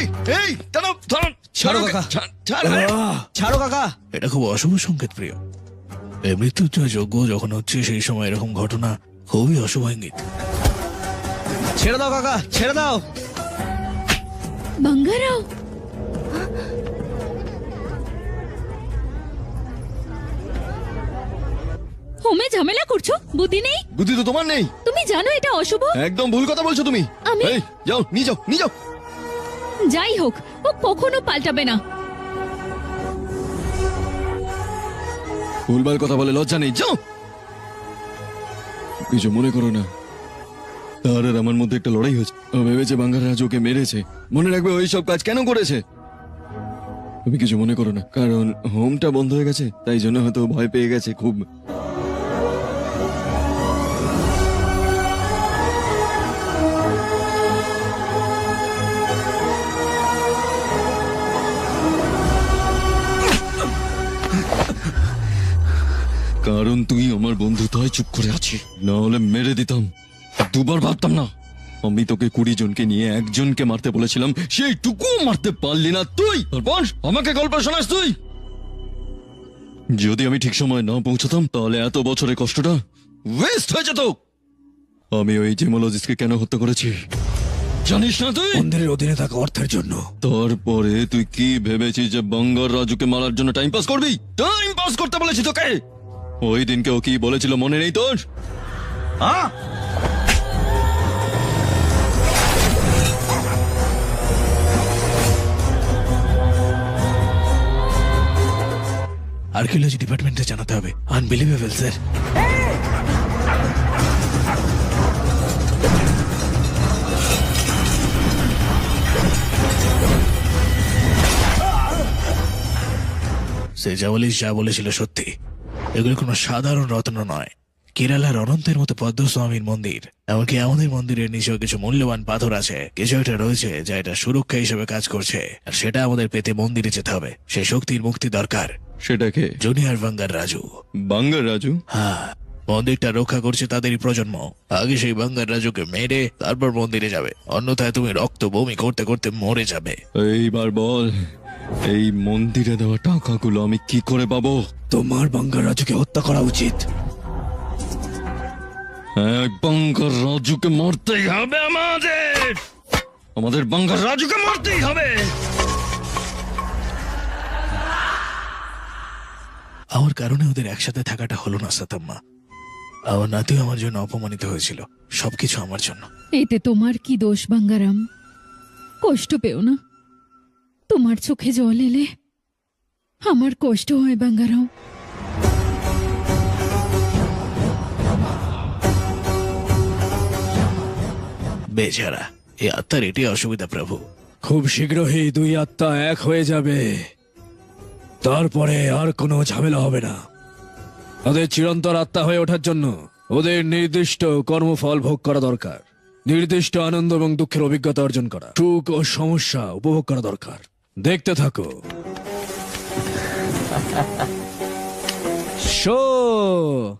এই দাঁড়াও, দাঁড়াও। ছাড়ো কাকা। ছাড় ভাই। ছাড়ো কাকা। এটা খুব অশুভ সংকেত প্রিয়। এই মৃত্যুঞ্জয় যজ্ঞ যখন হচ্ছে সেই সময় এরকম ঘটনা খুবই অশুভ ইঙ্গিত। ছেড়ে দাও কাকা, ছেড়ে দাও। বাঙ্গারাও, হোমে ঝামেলা করছো? বুদ্ধি নেই? বুদ্ধি তো তোমার নেই। তুমি জানো এটা অশুভ। একদম ভুল কথা বলছো তুমি। আমি- এই যাও, নিয়ে যাও, নিয়ে যাও। যাই হোক, ও কখনো পাল্টাবে না। ভুলভাল কথা বলে লজ্জা নেই, যাও। কিছু মনে করো না, তার আর আমার মধ্যে একটা লড়াই হয়েছে। ও ভেবেছে বাঙ্গার রাজ ওকে মেরেছে। মনে রাখবে ওই সব কাজ কেন করেছে। তুমি কিছু মনে করো না, কারণ হোমটা বন্ধ হয়ে গেছে, তাই জন্য হয়তো ভয় পেয়ে গেছে খুব। কারণ তুই আমার বন্ধু, তাই চুপ করে আছি, না হলে মেরে দিতাম। দুবার ভাবতাম না। আমি তোকে 20 জনকে নিয়ে একজনকে মারতে বলেছিলাম, সেইটুকু মারতে পারলি না তুই। তারপর আমাকে গল্প শোনাস তুই। যদি আমি ঠিক সময় না পৌঁছাতাম তাহলে এত বছরের কষ্টটা ওয়েস্ট হয়ে যেত। আমি ওই জেমোলজিস্টকে কেন হত্যা করেছি জানিস না তুই? মন্দিরের অধীনে থাকা অর্থের জন্য। তারপরে তুই কি ভেবেছিস যে বাঙ্গার রাজুকে মারার জন্য টাইম পাস করবি? টাইম পাস করতে বলেছি তোকে। ওই দিনকে ও কি বলেছিল মনে নেই তোর? হ্যাঁ, আর্কিওলজি ডিপার্টমেন্টে জানাতে হবে। Unbelievable sir. সে যা বলেছিল সত্যি। এগুলো কোনো সাধারণ রত্ন নয়। কেরালার অনন্তের মতো পদ্মস্বামীর মন্দির, এমনকি আমাদের মন্দিরের নিচেও কিছু মূল্যবান পাথর আছে। কিছু একটা রয়েছে যা এটা সুরক্ষা হিসেবে কাজ করছে, আর সেটা আমাদের পেতে মন্দিরে যেতে হবে। সেই শক্তির মুক্তি দরকার। সেটাকে junior bunker Raju. Bunker Raju? হ্যাঁ, মন্দিরটা রক্ষা করছে তাদেরই প্রজন্ম। আগে সেই বাঙ্গার রাজুকে মেরে তারপর মন্দিরে যাবে, অন্যথায় তুমি রক্ত বমি করতে করতে মরে যাবে। এইবার বল, এই মন্দিরে দেওয়া টাকাগুলো আমি কি করে পাবো? তোমার বাঙ্গার রাজুকে হত্যা করা উচিত। বাঙ্গার রাজুকে মারতেই হবে আমাদের বাঙ্গার রাজুকে মারতেই হবে। আমার কারণে ওদের একসাথে থাকাটা হলো না সাতাম্মা। আমার নাতিও আমার জন্য অপমানিত হয়েছিল। সবকিছু আমার জন্য। এতে তোমার কি দোষ বাঙ্গারাম? কষ্ট পেও না। তোমার চোখে জল এলে আমার কষ্ট হয় বাঙ্গারাম। বেচারা এই আত্মার এটি অসুবিধা প্রভু। খুব শীঘ্রই দুই আত্মা এক হয়ে যাবে, তারপরে আর কোনো ঝামেলা হবে না। ওদের চিরন্তর আত্মা হয়ে ওঠার জন্য ওদের নির্দিষ্ট কর্মফল ভোগ করা দরকার। নির্দিষ্ট আনন্দ এবং দুঃখের অভিজ্ঞতা অর্জন করা, সুখ ও সমস্যা উপভোগ করা দরকার। দেখতে থাকো। শো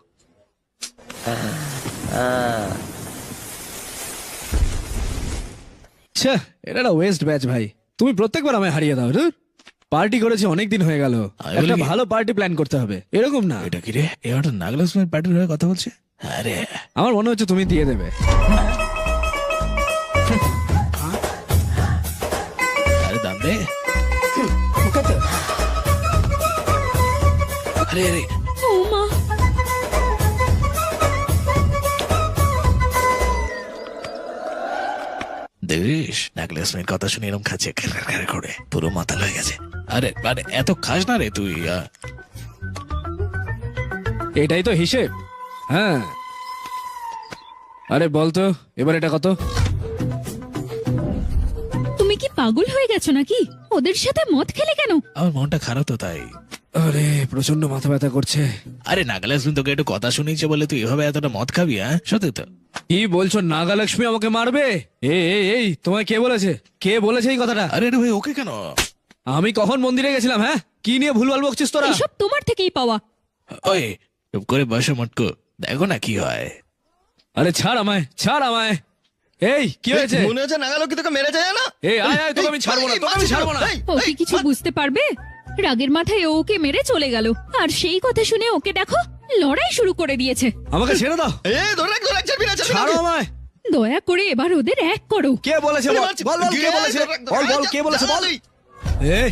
ছ্যা, এটা একটা ওয়েস্ট ব্যাচ ভাই। তুমি প্রত্যেকবার আমায় হারিয়ে দাও। পার্টি করেছি অনেক দিন হয়ে গেল, আমি একটা বলি কি? ভালো পার্টি প্ল্যান করতে হবে। এরকম না, এটা কি রে? এ হঠাৎ নাগলাসমের পার্টির হয়ে কথা বলছে। আরে আমার মনে হচ্ছে তুমি দিয়ে দেবে। আরে দাম দে। আরে আরে ও মা, দেখিস নাগলাসমের কথা শুনে এরকম খাচ্ছে করে পুরো মাথা হয়ে গেছে। আরে আরে এত খাস না রে তুই। এটাই তো হিসেব। হ্যাঁ, আরে বলতো এবার এটা কত? তুমি কি পাগল হয়ে গেছো নাকি? ওদের সাথে মদ খেলে কেন? আমার মনটা খারাপ তো তাই। আরে প্রচন্ড মাথা ব্যথা করছে। আরে নাগালাসমিন তোকে একটু কথা শুনিয়েছে বলে তুই এভাবে এতটা মদ খাবি? হ্যাঁ সত্যি তো? কি বলছো? নাগালক্ষ্মী আমাকে মারবে? এই তোমায় কে বলেছে? কে বলেছে এই কথাটা? আরে ভাই ওকে কেন? আমি কখন মন্দিরে গেছিলাম? হ্যাঁ, কি নিয়ে ভুলভাল বকছিস তোরা? এসব তোমার থেকেই পাওয়া। ওই চুপ করে বসে মটকো, দেখো না কি হয়। আরে ছাড় আমায়, ছাড় আমায়। এই কি হয়েছে? মনে হচ্ছে নাগালক্ষ্মী তোকে মেরে যায় না। এই আয় আয়, তোকে আমি ছাড়বো না, তোকে আমি ছাড়বো না। ও কি কিছু বুঝতে পারবে? রাগের মাথায় ও ওকে মেরে চলে গেল, আর সেই কথা শুনে ওকে দেখো লড়াই শুরু করে দিয়েছে। আমাকে ছেড়ে দাও। ধরে রাখ, ছাড়বি না, ছাড়বি না। ছাড়ো আমায়। দয়া করে এবার ওদের এক করো। কে বলেছে? বল বল বল, কে বলেছে? বল বল, কে বলেছে বল। এই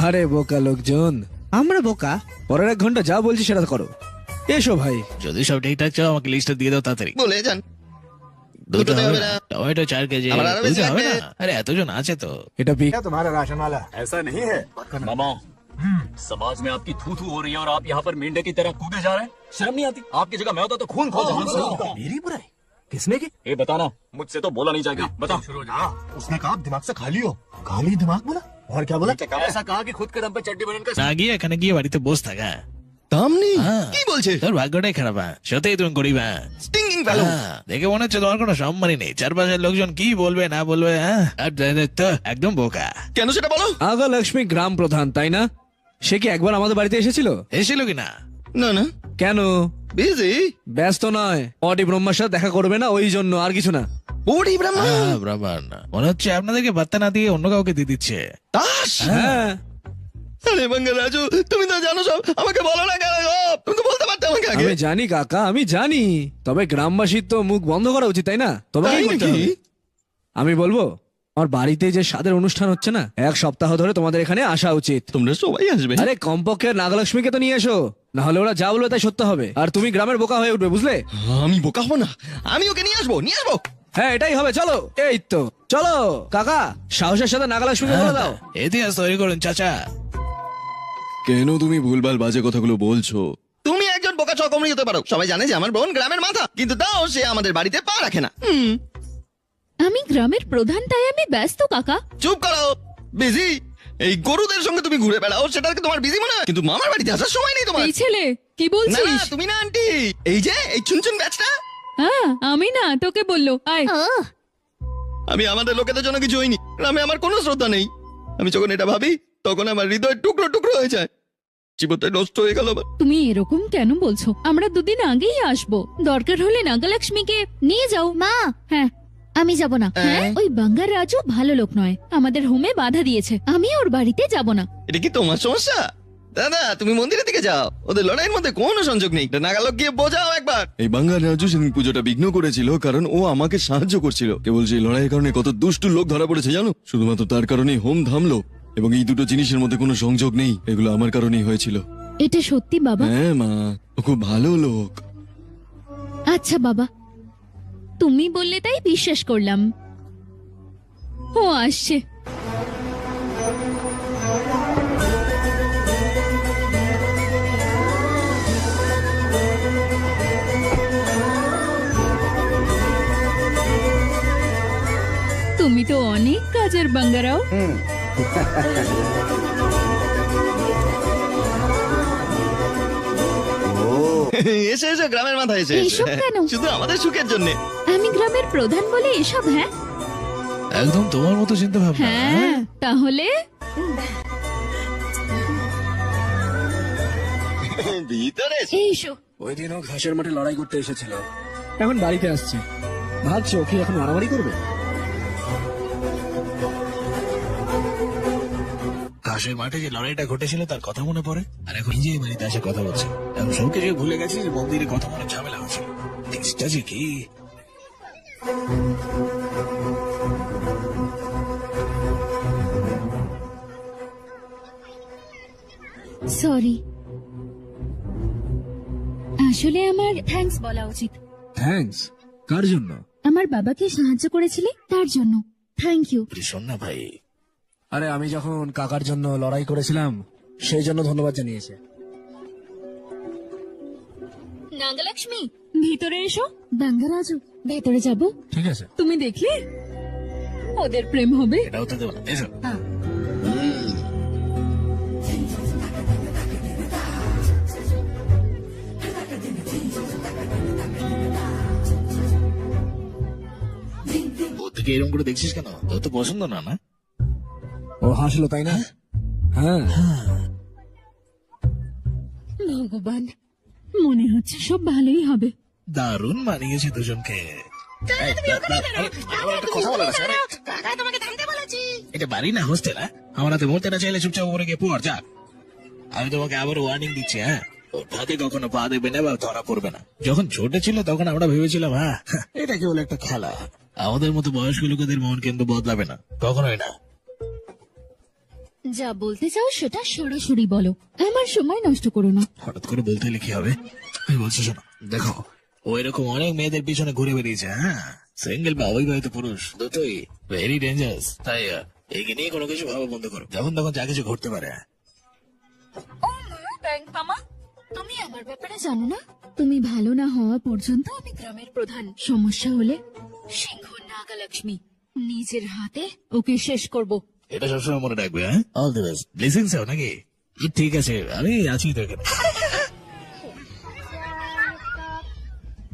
আরে বোকা লোকজন, আমরা বোকা? পরের 1 ঘন্টা যা বলছি সেটা করো। এসো ভাই। যদি সব ঠিকঠাক চাও আমাকে লিস্টটা দিয়ে দাও তাড়াতাড়ি। বলে যান। দুটো দুটোতে হবে হবে না, না। Tomato 4 KG. আমার আরো বেশি দুটো হবে লাগবে। না, আরে এতজন আছে তো। এটা বিগ। तुम्हारा राशन वाला ऐसा नहीं है मामा। समाज में आपकी थू थू हो रही है और आप यहाँ पर मेंढक की तरह कूदे जा रहे हैं। शर्म नहीं आती? आपकी जगह मैं होता तो खून खोल देता। मेरी बुराई किसने की? ये बताना, मुझसे तो बोला नहीं जाएगा। बता। उसने कहा आप दिमाग से खाली हो। खाली दिमाग बोला? और क्या बोला? ऐसा कहा कि खुद के दम पे चड्डी बनने का না গিয়ে এখানে গিয়ে বাড়িতে বস থাকা। দাম নেই? হ্যাঁ। কি বলছে? তোর ভাগ্যটাই খারাপ। সত্যি তুমি গরিব। স্টিংিং ফেলো। দেখে মনে হচ্ছে তোমার কোনো সম্মানই নেই। চারপাশের লোকজন কি বলবে না বলবে। আর তো একদম বোকা। কেন সেটা বলো। আগা লক্ষ্মী গ্রাম প্রধান, তাই না? সে কি একবার আমাদের বাড়িতে এসেছিল? এসেছিল কিনা? না না, কেন? বিজি। ব্যস্ত নয়, অডি ব্রহ্মার সাথে দেখা করবে না, ওই জন্য, আর কিছু না। ওডি ব্রহ্মা। ব্রাহ্মণ মনে হচ্ছে আপনাদেরকে বার্তা না দিয়ে অন্য কাউকে দিয়ে দিচ্ছে। দাস। হ্যাঁ, আরে বাঙ্গা রাজু, তুমি তো জানো সব, আমাকে বলো না কেন গো? তুমি তো বলতে পারতে আমাকে আগে। আমি জানি কাকা, আমি জানি, তবে গ্রামবাসীর তো মুখ বন্ধ করা উচিত, তাই না? তবে তাই কি করতে নাকি? হবে? আমি বলবো, আমার বাড়িতে যে স্বাদের অনুষ্ঠান হচ্ছে না, 1 সপ্তাহ ধরে তোমাদের এখানে আসা উচিত। তোমরা সবাই আসবে? আরে কমপক্ষে নাগলক্ষ্মীকে তো নিয়ে এসো, না হলে ওরা যা বলবে তাই সত্য হবে, আর তুমি গ্রামের বোকা হয়ে উঠবে, বুঝলে? আমি বোকা হবো না, আমি ওকে নিয়ে আসবো, নিয়ে আসবো। হ্যাঁ, এটাই হবে। চলো, এই তো চলো কাকা, সাহসের সাথে নাগলক্ষ্মীকে বলে দাও। ইতিহাস তৈরি করুন চাচা। কেন তুমি ভুলভাল বাজে কথাগুলো বলছো? তুমি একজন বোকা চকমরি হতে পারো, সবাই জানে যে আমার বোন গ্রামের মাথা, কিন্তু তাও সে আমাদের বাড়িতে পা রাখে না। আমি গ্রামের প্রধান, তাই আমি ব্যস্ত কাকা। চুপ করো, বিজি। এই গরুদের সঙ্গে তুমি ঘুরে বেড়াও, সেটাকে তোমার বিজি মনে হয়, কিন্তু মামার বাড়িতে আসার সময় নেই তোমার। এই ছেলে কি না বলছিস? না, তুমি না আন্টি, এই যে এই চুনচুন ব্যাচটা। হ্যাঁ, আমি না, তোকে বললো আয়। আমি আমাদের লোকেদের জন্য কিছু হইনি, গ্রামে আমার কোনো শ্রদ্ধা নেই। আমি যখন এটা ভাবি তখন আমার হৃদয় টুকরো টুকরো হয়ে যায়, জীবনটা নষ্ট হয়ে গেল আমার। তুমি এরকম কেন বলছো? আমরা 2 দিন আগেই আসবো, দরকার হলে নাগলক্ষ্মীকে নিয়ে যাও। মা, হ্যাঁ, আমি যাব না। হ্যাঁ, ওই বাঙ্গার রাজু ভালো লোক নয়, আমাদের হোমে বাধা দিয়েছে, আমি ওর বাড়িতে যাব না। এটা কি তোমার সমস্যা? দাদা, তুমি মন্দিরের দিকে যাও, ওদের লড়াইয়ের মধ্যে কোনো সংযোগ নেই। নাগালক গিয়ে বোঝাও একবার। এই বাঙ্গাল রাজু সেদিন পুজোটা বিঘ্ন করেছিল কারণ ও আমাকে সাহায্য করছিল। কেবল সেই লড়াইয়ের কারণে কত দুষ্টু লোক ধরা পড়েছে জানো? শুধুমাত্র তার কারণেই হোম থামলো, এবং এই দুটো জিনিসের মধ্যে কোনো সংযোগ নেই। এগুলো আমার কারণেই হয়েছিল। এটা সত্যি বাবা? হ্যাঁ মা, ও খুব ভালো লোক। আচ্ছা বাবা, তুমি বললে তাই বিশ্বাস করলাম। ও আসছে। তুমি তো অনেক কাজের বাঙ্গারাও। এসে এসে গ্রামের মাথায় এসে এইসব কেন? শুধু আমাদের সুখের জন্য। আমি গ্রামের প্রধান বলে এসব? হ্যাঁ একদম তোমার মতো চিন্তা ভাবনা। হ্যাঁ, তাহলে ভিতরে এসো। ওই দিনও ঘাসের মাঠে লড়াই করতে এসেছিল, এখন বাড়িতে আসছে। ভাবছো কি এখন মারামারি করবে? ঘাসের মাঠে যে লড়াইটা ঘটেছিল তার কথা মনে পড়ে, আর এখন নিজে বাড়িতে এসে কথা বলছে। এখন সবকিছু ভুলে গেছি, মন্দিরে কথা মনে ঝামেলা হচ্ছে। জিনিসটা যে কি। সরি, আসলে আমার থ্যাঙ্কস বলা উচিত। থ্যাঙ্কস? কার জন্য? আমার বাবাকে সাহায্য করেছিলে তার জন্য থ্যাংক ইউ। শোন না ভাই, আরে আমি যখন কাকার জন্য লড়াই করেছিলাম সেই জন্য ধন্যবাদ জানিয়েছে। নাগলক্ষ্মী, ভিতরে এসো। বাঙ্গারাজু, ভেতরে যাব? ঠিক আছে। তুমি দেখলে ওদের প্রেম হবে। এটাও তো দেবো না, এসো। ওদেরকে এরকম করে দেখছিস কেন? তোর তো পছন্দ না, না? ও হাসলো, তাই না? হ্যাঁ। ভগবান, মনে হচ্ছে সব ভালোই হবে। দারুণ মানিয়েছে দুজনকে। তোমাকে থামতে বলেছি। এটা বাড়ি না হোস্টেল? আমার হাতে মরতে না চাইলে চুপচাপ উপরে গিয়ে পড় যা। আমি তোমাকে আবার ওয়ার্নিং দিচ্ছি, হ্যাঁ, ওটাতে কখনো পা দেবে না বা ধরা পড়বে না। যখন ছোট ছিল তখন আমরা ভেবেছিলাম হ্যাঁ এটা কেবল একটা খেলা, আমাদের মতো বয়স্ক লোকেদের মন কিন্তু বদলাবে না, কখনোই না। যা বলতে চাও সেটা সরাসরি বলো, আমার সময় নষ্ট করো না। হঠাৎ করে বলতে হলে কি হবে? আমি বলছি শোনো, দেখো ও এরকম অনেক মেয়েদের পিছনে ঘুরে বেরিয়েছে, হ্যাঁ, সিঙ্গেল বা অবিবাহিত পুরুষ দুটোই ভেরি ডেঞ্জারাস। তাই একে নিয়ে কোনো কিছু ভাবা বন্ধ করো, যখন তখন যা কিছু ঘটতে পারে। ও ব্যাংক মামা, তুমি আমার ব্যাপারে জানো না? তুমি ভালো না হওয়া পর্যন্ত আমি গ্রামের প্রধান। সমস্যা হলে সিংহ নাগালক্ষ্মী নিজের হাতে ওকে শেষ করব। এটা সবসময় মনে রাখবে, হ্যাঁ। All the best. ব্লেসিংস চাও নাকি? ঠিক আছে, আমি আছি তো এখানে।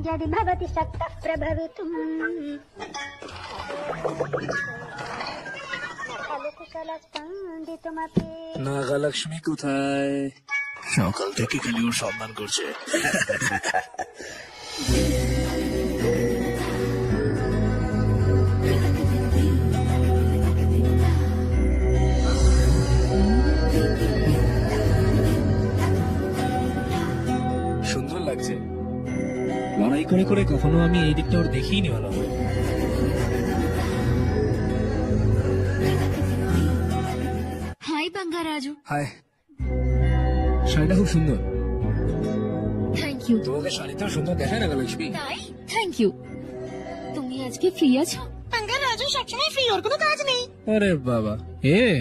यदि भवति शक्तः प्रभवितुम् खलु कुशलस्पन्दितुमपि। নাগালক্ষ্মী কোথায়? সকাল থেকে খালি ওর সম্মান করছে। সুন্দর লাগছে। লড়াই করে করে কখনো আমি এই দিকটা ওর দেখিনি ভালো। হাই বাঙ্গারাজু। হায়, শাড়িটা খুব সুন্দর। Thank you. তোমাকে শাড়িতেও সুন্দর দেখায় নাগালক্ষ্মী। তাই? Thank you. তুমি আজকে ফ্রি আছো? বাঙ্গারাজু সবসময় ফ্রি, ওর কোনো কাজ নেই। আরে বাবা,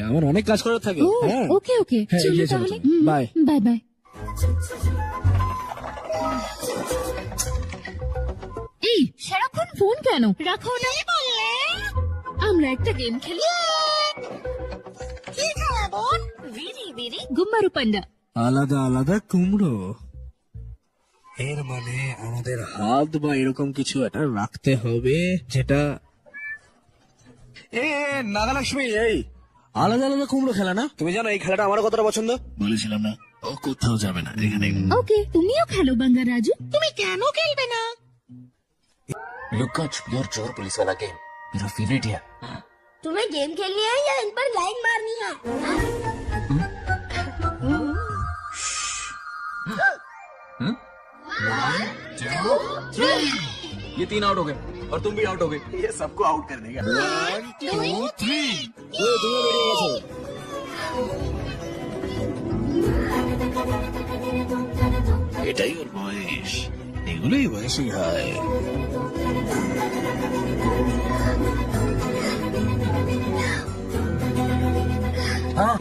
আমার অনেক কাজ করার থাকে। ও হ্যাঁ। ওকে ওকে, হ্যাঁ, চলো এই যে চলো, তাহলে। চলো। বাই। Bye bye. এই সারাক্ষণ ফোন কেন? রাখো না। আমরা একটা গেম খেলি। কি খেলা বোন? ভিরি ভিরি গুম্মারু পান্ডা। আলাদা আলাদা কুমড়ো। এর মানে আমাদের হাত বা এরকম কিছু একটা রাখতে হবে যেটা নাগালক্ষ্মী। এই আলাদা আলাদা কুমড়ো খেলা না? তুমি জানো এই খেলাটা আমার কতটা পছন্দ। বলেছিলাম না ও কোথাও যাবে না, এখানে। ওকে, তুমিও খেলো বাঙ্গারাজু। তুমি কেন খেলবে না? लुक्का छुपी और चोर पुलिस वाला गेम मेरा फेवरेट है। तुम्हें गेम खेलनी है या इन पर लाइन मारनी है? ये 3 आउट हो गए और तुम भी आउट हो गए। ये सबको आउट कर देगा। 1 2 3। এটাই ওর বয়স, এগুলোই বয়সই হয়।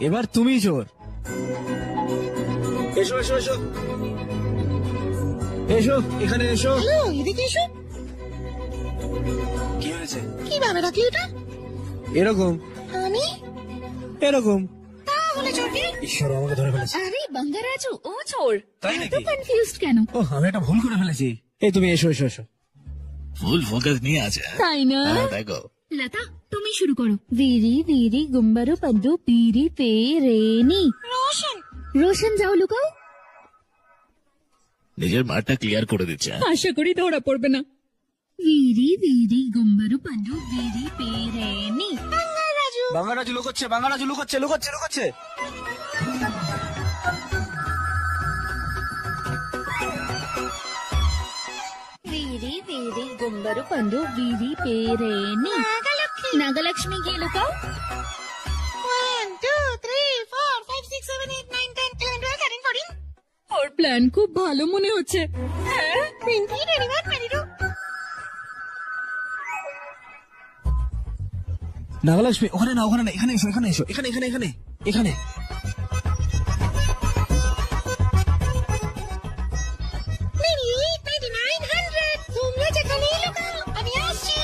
এবার তুমি চোর। এসো এসো এসো এসো, এখানে এসো। হ্যালো, এদিকে এসো। কি হয়েছে? কিভাবে রাখলি এটা? এরকম আমি এরকম। তাহলে চোরকে? ঈশ্বর আমাকে ধরে ফেলেছে। আরে বাঙ্গারাজু, ও চোর। তাই এত নাকি? কনফিউজড কেন? ও, আমি একটা ভুল করে ফেলেছি। এই তুমি এসো এসো এসো। ফুল ফোকাস নিয়ে আছে। তাই না? হ্যাঁ, দেখো লতা, তুমি শুরু করো। ভিরি ভিরি গুম্বারু পান্ডু পিরি পে রেনি। রোশন। রোশন, যাও লুকাও। নিজের মাঠটা ক্লিয়ার করে দিচ্ছে। আশা করি ধরা পড়বে না। ভিরি ভিরি গুম্বারু পান্ডু ভিরি পে রেনি। বাঙ্গারাজু লুকোচ্ছে, বাঙ্গারাজু লুকোচ্ছে লুকোচ্ছে লুকোচ্ছে। ভিরি ভিরি গুম্বারু পান্ডু ভিরি পে রেনি। নাগালক্ষ্মী, গিয়ে লুকাও। 1 2 3 4 5 6 7 8 9 10 11 12 13 14 ওর প্ল্যান খুব ভালো মনে হচ্ছে। হ্যাঁ, 20 21 22। নাগালক্ষ্মী, ওখানে না ওখানে না, এখানে এসো এখানে এসো, এখানে এখানে এখানে এখানে। তোমরা যেখানেই লুকাও, আমি আসছি।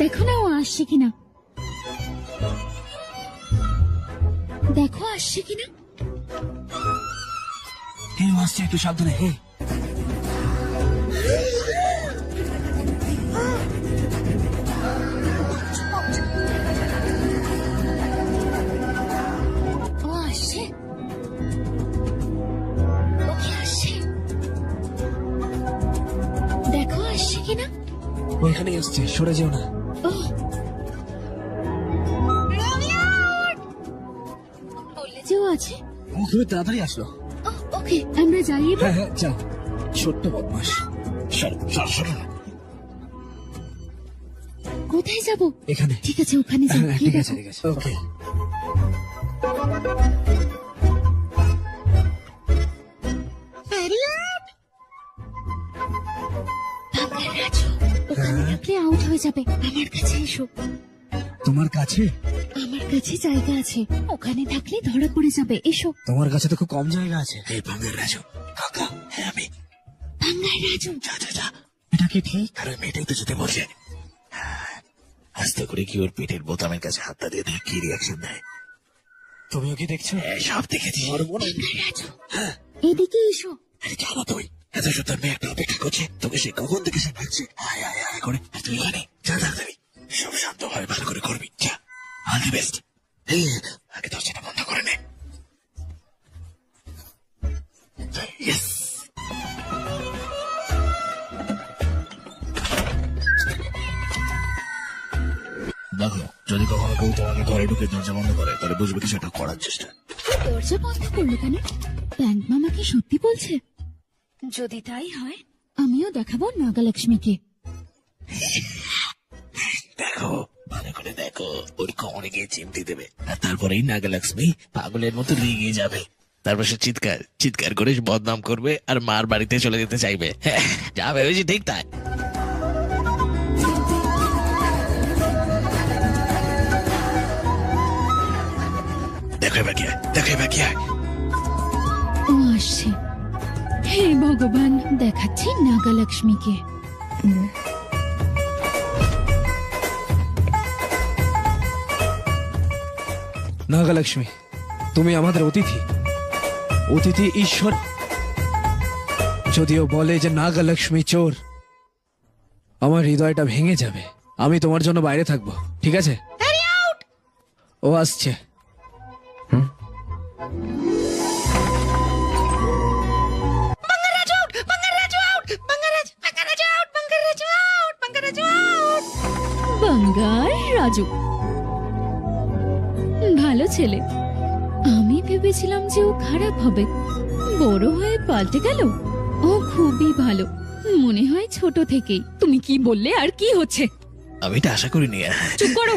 দেখো না ও আসছে কিনা, দেখো আসছে কিনা। হ্যাঁ, আসছে, একটু সাবধানে। হ্যাঁ, থাকে না? ওইখানেই আসছে, সরে যেও না। বললে যে ও আছে। ও খুব তাড়াতাড়ি আসলো। ওকে, আমরা যাই এবার। হ্যাঁ হ্যাঁ, যাও। ছোট্ট বদমাস। কোথায় যাব? এখানে। ঠিক আছে, ওখানে যাই। হ্যাঁ, ঠিক আছে ঠিক আছে, ওকে। রাজু, ওখানে থাকলে আউট হয়ে যাবে। আমার কাছে এসো। তোমার কাছে? আমার কাছে জায়গা আছে, ওখানে থাকলে ধরা পড়ে যাবে। এসো। তোমার কাছে তো খুব কম জায়গা আছে। এই ভাঙ্গার রাজু। কাকা, হ্যাঁ আমি। ভাঙ্গার রাজু। যা যা যা। এটা কি ঠিক? আর ওই মেয়েটাই তো যেতে বলছে। আস্তে করে কি ওর পেটের বোতামের কাছে হাতটা দিয়ে দেখ কি রিয়াকশন দেয়। তুমি ওকে দেখছো? হ্যাঁ, সব দেখেছি। ভাঙ্গার রাজু, এদিকে এসো। আরে জানো তুই এত সুন্দর মেয়ে একটা অপেক্ষা করছে তোকে, সে কখন থেকে সে ভাগছে হায় হায় হায় করে। আর তুই ওখানে যা, তাড়াতাড়ি সব শান্ত হয়, ভালো করে করবি। যা, অল দি বেস্ট। আগে দরজাটা বন্ধ করে নে। ইয়েস। দেখো, যদি কখনো কেউ তোমাকে ঘরে ঢুকে দরজা বন্ধ করে তাহলে বুঝবে কিছু একটা করার চেষ্টা। দরজা বন্ধ করলো কেন? ব্যাংক মামা কি সত্যি বলছে? যদি তাই হয়, আমিও দেখাবো নাগালক্ষ্মীকে। দেখো, ভালো করে দেখো, ওর কোমরে গিয়ে চিমটি দেবে আর তারপরেই নাগালক্ষ্মী পাগলের মতো রেগে যাবে। তারপর সে চিৎকার চিৎকার করে বদনাম করবে আর মার বাড়িতে চলে যেতে চাইবে। যা ভেবেছি ঠিক তাই। দেখো এবার কি হয়, দেখো এবার কি হয়। ও আসছে। হে ভগবান, দেখাচ্ছি নাগালক্ষ্মীকে। নাগালক্ষ্মী, তুমি আমাদের অতিথি। অতিথি ঈশ্বর। যদিও বলে যে নাগালক্ষ্মী চোর, আমার হৃদয়টা ভেঙে যাবে। আমি তোমার জন্য বাইরে থাকবো, ঠিক আছে? ও আসছে। বাঙ্গার রাজু ভালো ছেলে। আমি ভেবেছিলাম যে ও খারাপ হবে, বড় হয়ে পাল্টে গেল। ও খুবই ভালো, মনে হয় ছোট থেকেই। তুমি কি বললে আর কি হচ্ছে? আমি এটা আশা করিনি। চুপ করো।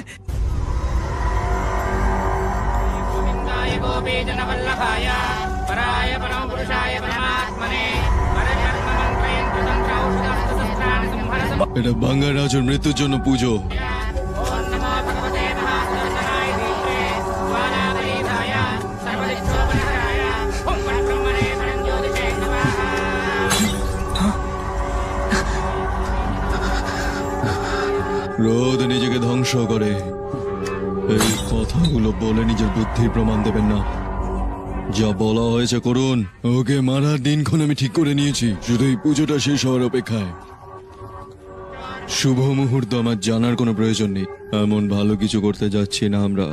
এটা বাঙ্গার রাজুর মৃত্যুর জন্য পুজো। রোদ নিজেকে ধ্বংস করে, এই কথাগুলো বলে নিজের বুদ্ধির প্রমাণ দেবেন না। যা বলা হয়েছে করুন। ওকে মারার দিনক্ষণ আমি ঠিক করে নিয়েছি, শুধু এই পুজোটা শেষ হওয়ার অপেক্ষায়। শুভ মুহূর্ত আমার জানার কোনো প্রয়োজন নেই। এমন ভালো কিছু করতে যাচ্ছি না আমরা,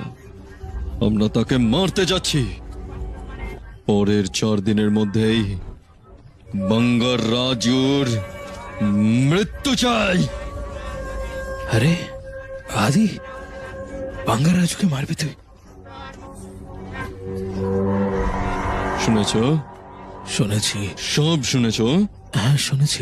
আমরা তাকে মারতে যাচ্ছি। পরের 4 দিনের মধ্যেই বাঙ্গার রাজুর মৃত্যু চাই। আরে আদি, বাঙ্গার রাজুকে মারবি তুই? শুনেছ? শুনেছি। সব শুনেছ? হ্যাঁ শুনেছি।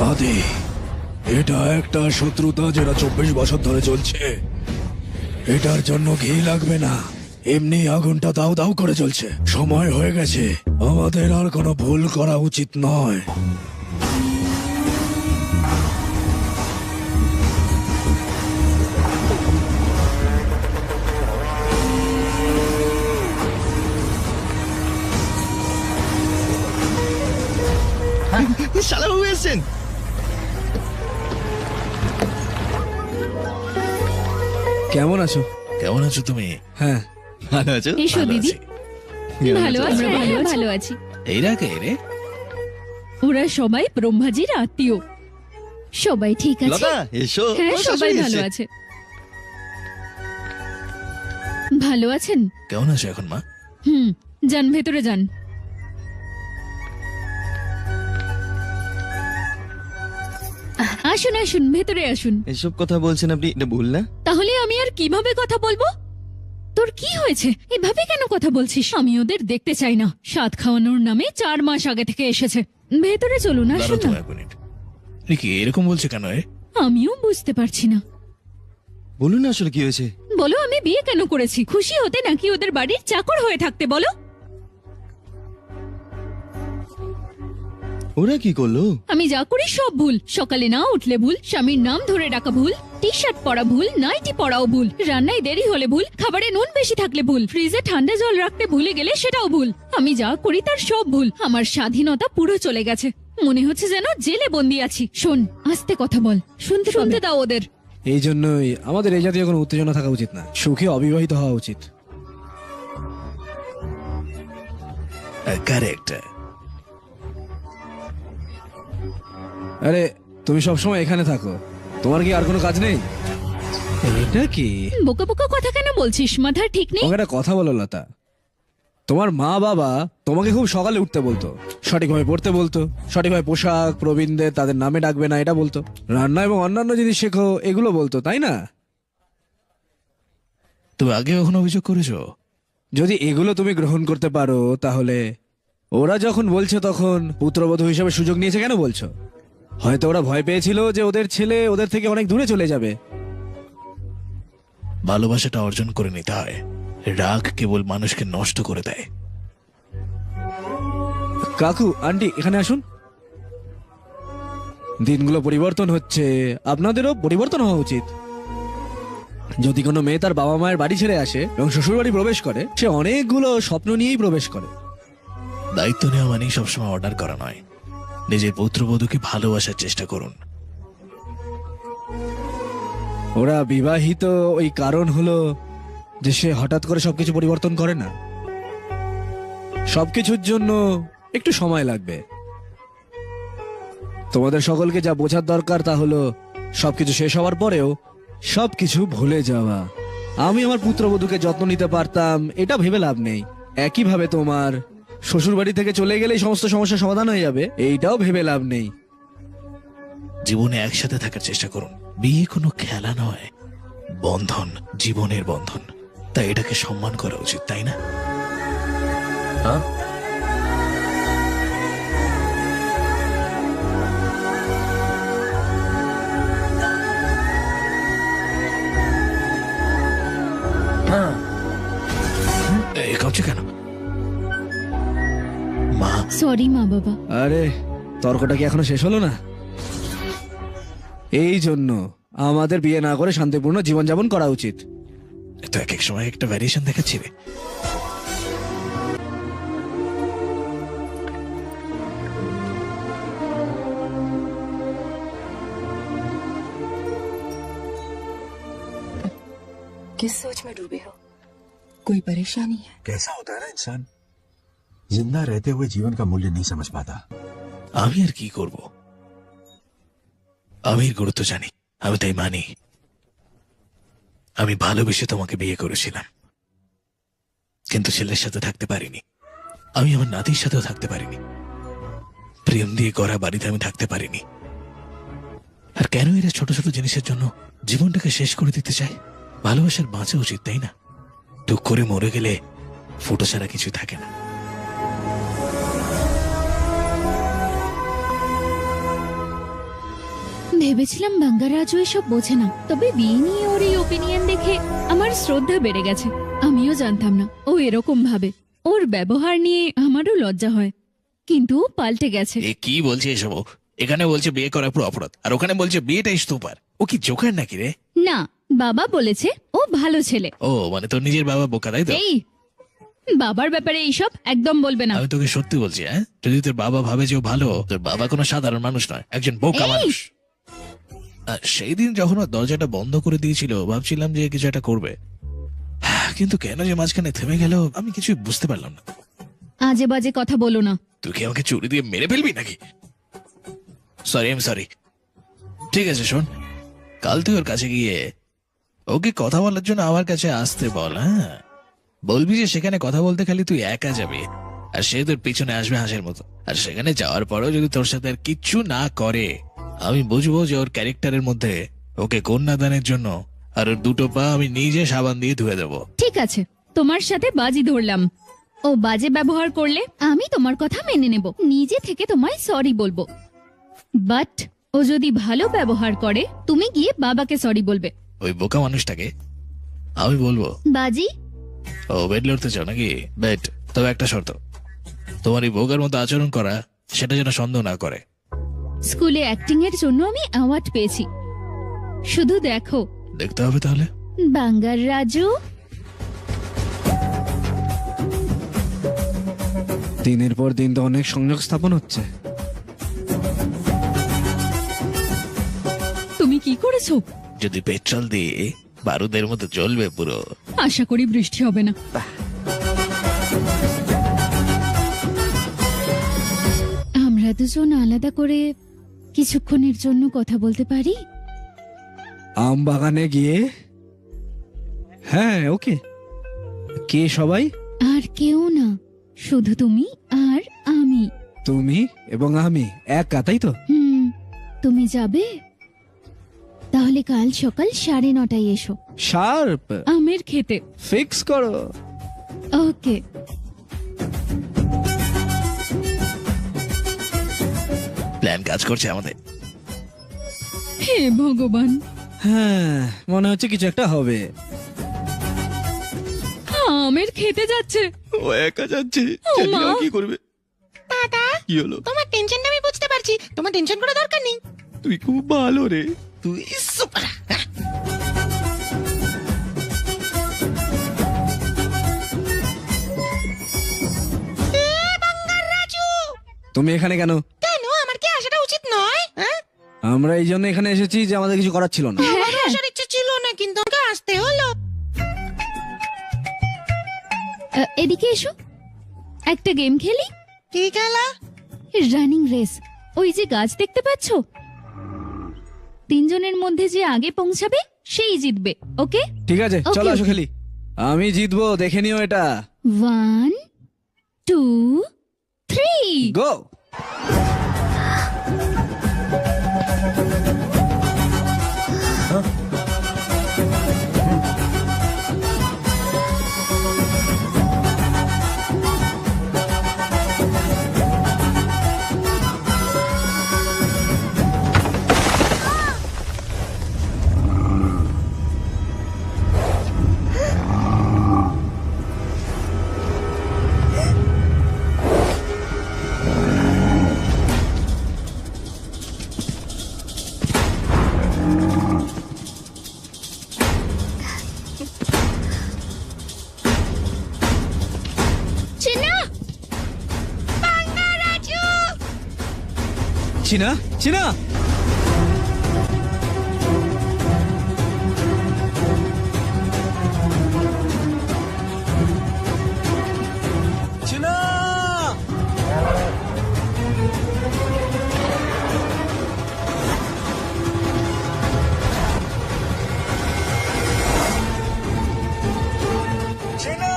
আদি, এটা একটা শত্রুতা যেটা 24 বছর ধরে চলছে। এটার জন্য ঘি লাগবে না, এমনি আগুনটা দাউ দাউ করে জ্বলছে। সময় হয়ে গেছে, আমাদের আর কোনো ভুল করা উচিত নয়। শালা বাবু এসছেন। কেমন আছো? কেমন আছো তুমি? হ্যাঁ, ভালো আছো? এসো ভালো দিদি। আছি। ভালো আছি, হ্যাঁ, ভালো আছি। এরা কে রে? ওরা সবাই ব্রহ্মাজির আত্মীয়। সবাই ঠিক আছে? লতা এসো। হ্যাঁ, ও, সবাই শাশুড়ি ভালো এসছে। আছে। ভালো আছেন? কেমন আছো এখন মা? যান ভেতরে যান। আসুন আসুন, ভেতরে আসুন। এসব কথা বলছেন আপনি, এটা ভুল না? তাহলে আমি আর কিভাবে কথা বলবো? তোর কি হয়েছে? এভাবে কেন কথা বলছিস? আমি ওদের দেখতে চাই না। সাত খাওয়ানোর নামে 4 মাস আগে থেকে এসেছে। ভেতরে চলুন, দাঁড়াও আসুন তো না। 1 মিনিট। এ কি এরকম বলছে কেন রে? আমিও বুঝতে পারছি না। বলুন না আসলে কি হয়েছে। বলো, আমি বিয়ে কেন করেছি? খুশি হতে নাকি ওদের বাড়ির চাকর হয়ে থাকতে? বলো। ওরা কি করলো? আমি যা করি সব ভুল। সকালে না উঠলে ভুল, স্বামীর নাম ধরে ডাকা ভুল, টি শার্ট পরা ভুল, নাইটি পরাও ভুল, রান্নায় দেরি হলে ভুল, খাবারে নুন বেশি থাকলে ভুল, ফ্রিজে ঠান্ডা জল রাখতে ভুলে গেলে সেটাও ভুল। আমি যা করি তার সব ভুল। আমার স্বাধীনতা পুরো চলে গেছে। মনে হচ্ছে যেন জেলে বন্দি আছি। শোন, আস্তে কথা বল, শুনতে দাও ওদের। এই জন্যই আমাদের এই জাতীয় কোনো উত্তেজনা থাকা উচিত না। সুখে অবিবাহিত হওয়া উচিত। কারেক্ট। আরে, তুমি সবসময় এখানে থাকো, তোমার কি আর কোনো কাজ নেই? এটা কি? বোকা বোকা কথা কেন বলছিস? মাথা ঠিক নেই? তোমাকে একটা কথা বলো লতা, তোমার মা বাবা তোমাকে খুব সকালে উঠতে বলতো, সঠিকভাবে পড়তে বলতো, সঠিকভাবে পোশাক প্রবীণদের তাদের নামে ডাকবে না এটা বলতো, রান্না এবং অন্যান্য জিনিস শেখো এগুলো বলতো, তাই না? তুমি আগে কখনো অভিযোগ করেছো? যদি এগুলো তুমি গ্রহণ করতে পারো তাহলে ওরা যখন বলছে তখন পুত্রবধূ হিসেবে সুযোগ নিয়েছে কেন বলছো? হয়তো ওরা ভয় পেয়েছিল যে ওদের ছেলে ওদের থেকে অনেক দূরে চলে যাবে। ভালোবাসাটা অর্জন করে নিতে হয়, রাগ কেবল মানুষকে নষ্ট করে দেয়। কাকু, আন্টি, এখানে আসুন। দিনগুলো পরিবর্তন হচ্ছে, আপনাদেরও পরিবর্তন হওয়া উচিত। যদি কোনো মেয়ে তার বাবা মায়ের বাড়ি ছেড়ে আসে এবং শ্বশুর বাড়ি প্রবেশ করে, সে অনেকগুলো স্বপ্ন নিয়েই প্রবেশ করে। দায়িত্ব নেওয়া মানেই সবসময় অর্ডার করা নয়। নিজের পুত্রবধূকে ভালোবাসার চেষ্টা করুন। ওরা বিবাহিত ওই কারণ হলো যে সে হঠাৎ করে সবকিছু পরিবর্তন করে না। সবকিছুর জন্য একটু সময় লাগবে। তোমাদের সকলকে যা বোঝার দরকার তা হলো সবকিছু শেষ হওয়ার পরেও সবকিছু ভুলে যাওয়া। আমি আমার পুত্রবধূকে যত্ন নিতে পারতাম এটা ভেবে লাভ নেই। একইভাবে তোমার শ্বশুর বাড়ি থেকে চলে গেলেই সমস্ত সমস্যার সমাধান হয়ে যাবে এইটাও ভেবে লাভ নেই। জীবনে একসাথে থাকার চেষ্টা করুন। বিয়ে কোনো খেলা নয়, বন্ধন, জীবনের বন্ধন। তাই এটাকে সম্মান করা উচিত, তাই না? हाँ हाँ এ কাঁপছে কেন? মা, সরি মা বাবা। আরে, তর্কটা কি এখনো শেষ হলো না? এই জন্য আমাদের বিয়ে না করে শান্তিপূর্ণ জীবনযাপন করা উচিত। তো এক এক সময় একটা ভ্যারিয়েশন দেখাচ্ছি রে। किस सोच में डूबे हो? कोई परेशानी है? कैसा होता है ना इंसान, जिंदा रहते हुए जीवन का मूल्य नहीं समझ पाता। আমি আর কি করব? আমি এর গুরুত্ব জানি, আমি তাই মানি। আমি ভালোবেসে তোমাকে বিয়ে করেছিলাম, কিন্তু ছেলের সাথে থাকতে পারিনি। আমি আমার নাতির সাথেও থাকতে পারিনি। প্রেম দিয়ে গড়া বাড়িতে আমি থাকতে পারিনি। আর কেন এরা ছোট ছোট জিনিসের জন্য জীবনটাকে শেষ করে দিতে চায়? ভালোবাসার বাঁচা উচিত, তাই না? টুক করে মরে গেলে ফুটো ছাড়া কিছু থাকে না। ভেবেছিলাম বাঙ্গারাজু এসব বোঝে না, তবে বিয়ে নিয়ে ওর এই ওপিনিয়ন দেখে আমার শ্রদ্ধা বেড়ে গেছে। আমিও জানতাম না ও এরকম ভাবে। ওর ব্যবহার নিয়ে আমারও লজ্জা হয়, কিন্তু ও পাল্টে গেছে। এ কি বলছে এসব? এখানে বলছে বিয়ে করা পুরো অপরাধ, আর ওখানে বলছে বিয়েটাই স্তূপার। ও কি জোকার নাকি রে? না, বাবা বলেছে ও ভালো ছেলে। ও মানে তোর নিজের বাবা বোকা, তাই তো? এই বাবার ব্যাপারে এইসব একদম বলবে না। আমি তোকে সত্যি বলছি, হ্যাঁ, যদি তোর বাবা ভাবে যে ও ভালো, তোর বাবা কোনো সাধারণ মানুষ নয়, একজন বোকা এই! মানুষ। আর সেই দিন যখন ও দরজাটা বন্ধ করে দিয়েছিল, ভাবছিলাম যে কিছু একটা করবে, কিন্তু কেন যে মাঝখানে থেমে গেল আমি কিছুই বুঝতে পারলাম না। আজে বাজে কথা বলো না। তুই কি আমাকে চুরি দিয়ে মেরে ফেলবি নাকি? Sorry, I am sorry. ঠিক আছে শোন, কাল তুই ওর কাছে গিয়ে ওকে কথা বলার জন্য আমার কাছে আসতে বল। হ্যাঁ, বলবি যে সেখানে কথা বলতে খালি তুই একা যাবি, আর সে তোর পিছনে আসবে হাঁসের মতো। আর সেখানে যাওয়ার পরেও যদি তোর সাথে আর কিচ্ছু না করে, আমি বুঝবো যে ওর ক্যারেক্টারের মধ্যে ওকে কন্যাদানের জন্য আর ওর দুটো পা আমি নিজে সাবান দিয়ে ধুয়ে দেবো। ঠিক আছে, তোমার সাথে বাজি ধরলাম। ও বাজে ব্যবহার করলে আমি তোমার কথা মেনে নেব, নিজে থেকে তোমায় সরি বলবো। বাট ও যদি ভালো ব্যবহার করে, তুমি গিয়ে বাবাকে সরি বলবে। ওই বোকা মানুষটাকে আমি বলবো। বাজি? ও বেড লড়তে চাও নাকি? বেড। তবে একটা শর্ত, তোমার এই বোকার মতো আচরণ করা সেটা যেন সন্দেহ না করে। স্কুলে অ্যাক্টিং এর জন্য আমি অ্যাওয়ার্ড পেয়েছি, শুধু দেখো। দেখতে হবে তাহলে। বাঙ্গার রাজু। দিনের পর দিন তো অনেক সংযোগ স্থাপন হচ্ছে। তুমি কি করেছো? যদি পেট্রোল দিয়ে বারুদের মতো জ্বলবে পুরো। আশা করি বৃষ্টি হবে না। আমরা দুজন আলাদা করে কিছুক্ষণের জন্য কথা বলতে পারি? আম বাগানে গিয়ে? হ্যাঁ, ওকে। কে সবাই? আর কেউ না, শুধু তুমি আর আমি। তুমি এবং আমি একা, তাই তো? তুমি যাবে? তাহলে কাল সকাল 9:30 এসো। শার্প। আমের খেতে। ফিক্স করো। ওকে। প্ল্যান কাজ করছে আমাদের। হে ভগবান। হ্যাঁ, মনে হচ্ছে কিছু একটা হবে। আমের খেতে যাচ্ছে। ও একা যাচ্ছে, ও জানি না মা। ও কি করবে। দাদা, কি হলো? তোমার টেনশনটা আমি বুঝতে পারছি, তোমার টেনশন করার দরকার নেই। তুই খুব ভালো রে, তুই সুপার। তুমি এখানে কেন? কেন, আমার কি আসাটা উচিত নয়? হ্যাঁ, আমরা এই জন্য এখানে এসেছি যে আমাদের কিছু করার ছিল না। আমারও আসার ইচ্ছে ছিল না, কিন্তু আমাকে আসতে হলো। এদিকে এসো, একটা গেম খেলি। কি খেলা? Running race. ওই যে গাছ দেখতে পাচ্ছ, 3 জনের মধ্যে যে আগে পৌঁছাবে সেই জিতবে। ওকে? ঠিক আছে, Okay, চলো আসো okay. খেলি। আমি জিতবো, দেখে নিও এটা। 1 2 3 গো। চিনা, চিনা। চিনা। চিনা।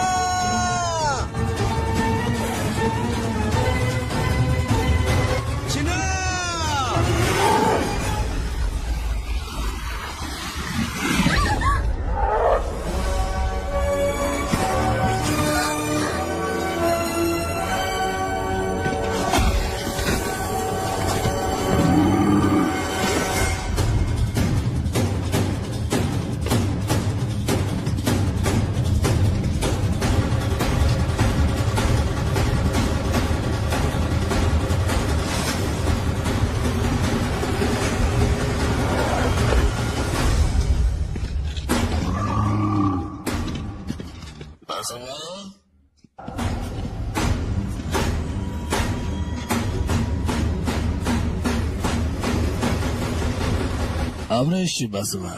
আমরা এসছি বাসুমা।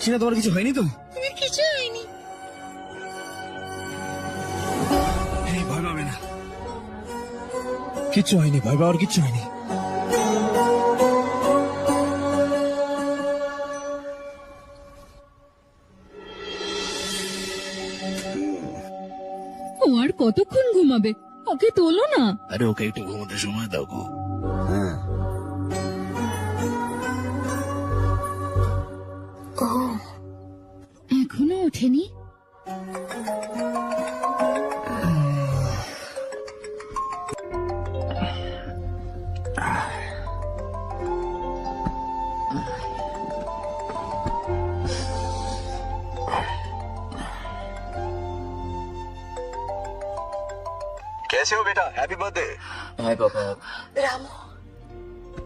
সেটা তোমার কিছু হয়নি তো? তোমার কিছু হয়নি। এই ভয় পাবে না, কিচ্ছু হয়নি, ভয় পাওয়ার কিচ্ছু হয়নি। ও আর কতক্ষণ ঘুমাবে? ওকে তোলো না। আরে ওকে একটু ঘুমোতে সময় দাও গো। এখনো ওঠেনি? कैसे हो बेटा? Happy birthday. Hi papa.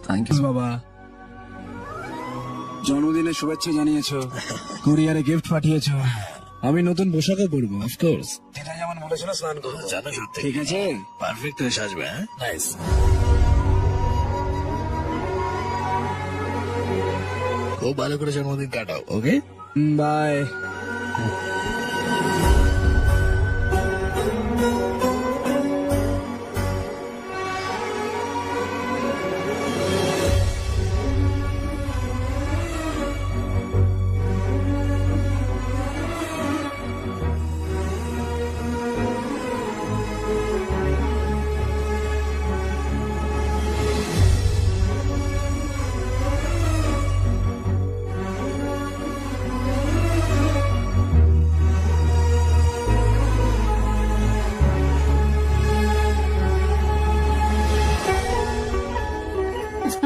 Thank you. বাবা, জন্মদিনের শুভেচ্ছা জানিয়েছো, কুরিয়ারে গিফট পাঠিয়েছো, আমি নতুন পোশাকও পরবো। অফকোর্স, দিদা যেমন বলেছিল স্নান করবো। জানো সত্যি ঠিক আছে, পারফেক্ট হয়ে সাজবে। হ্যাঁ, নাইস। খুব ভালো করে জন্মদিন কাটাও, ওকে? বাই।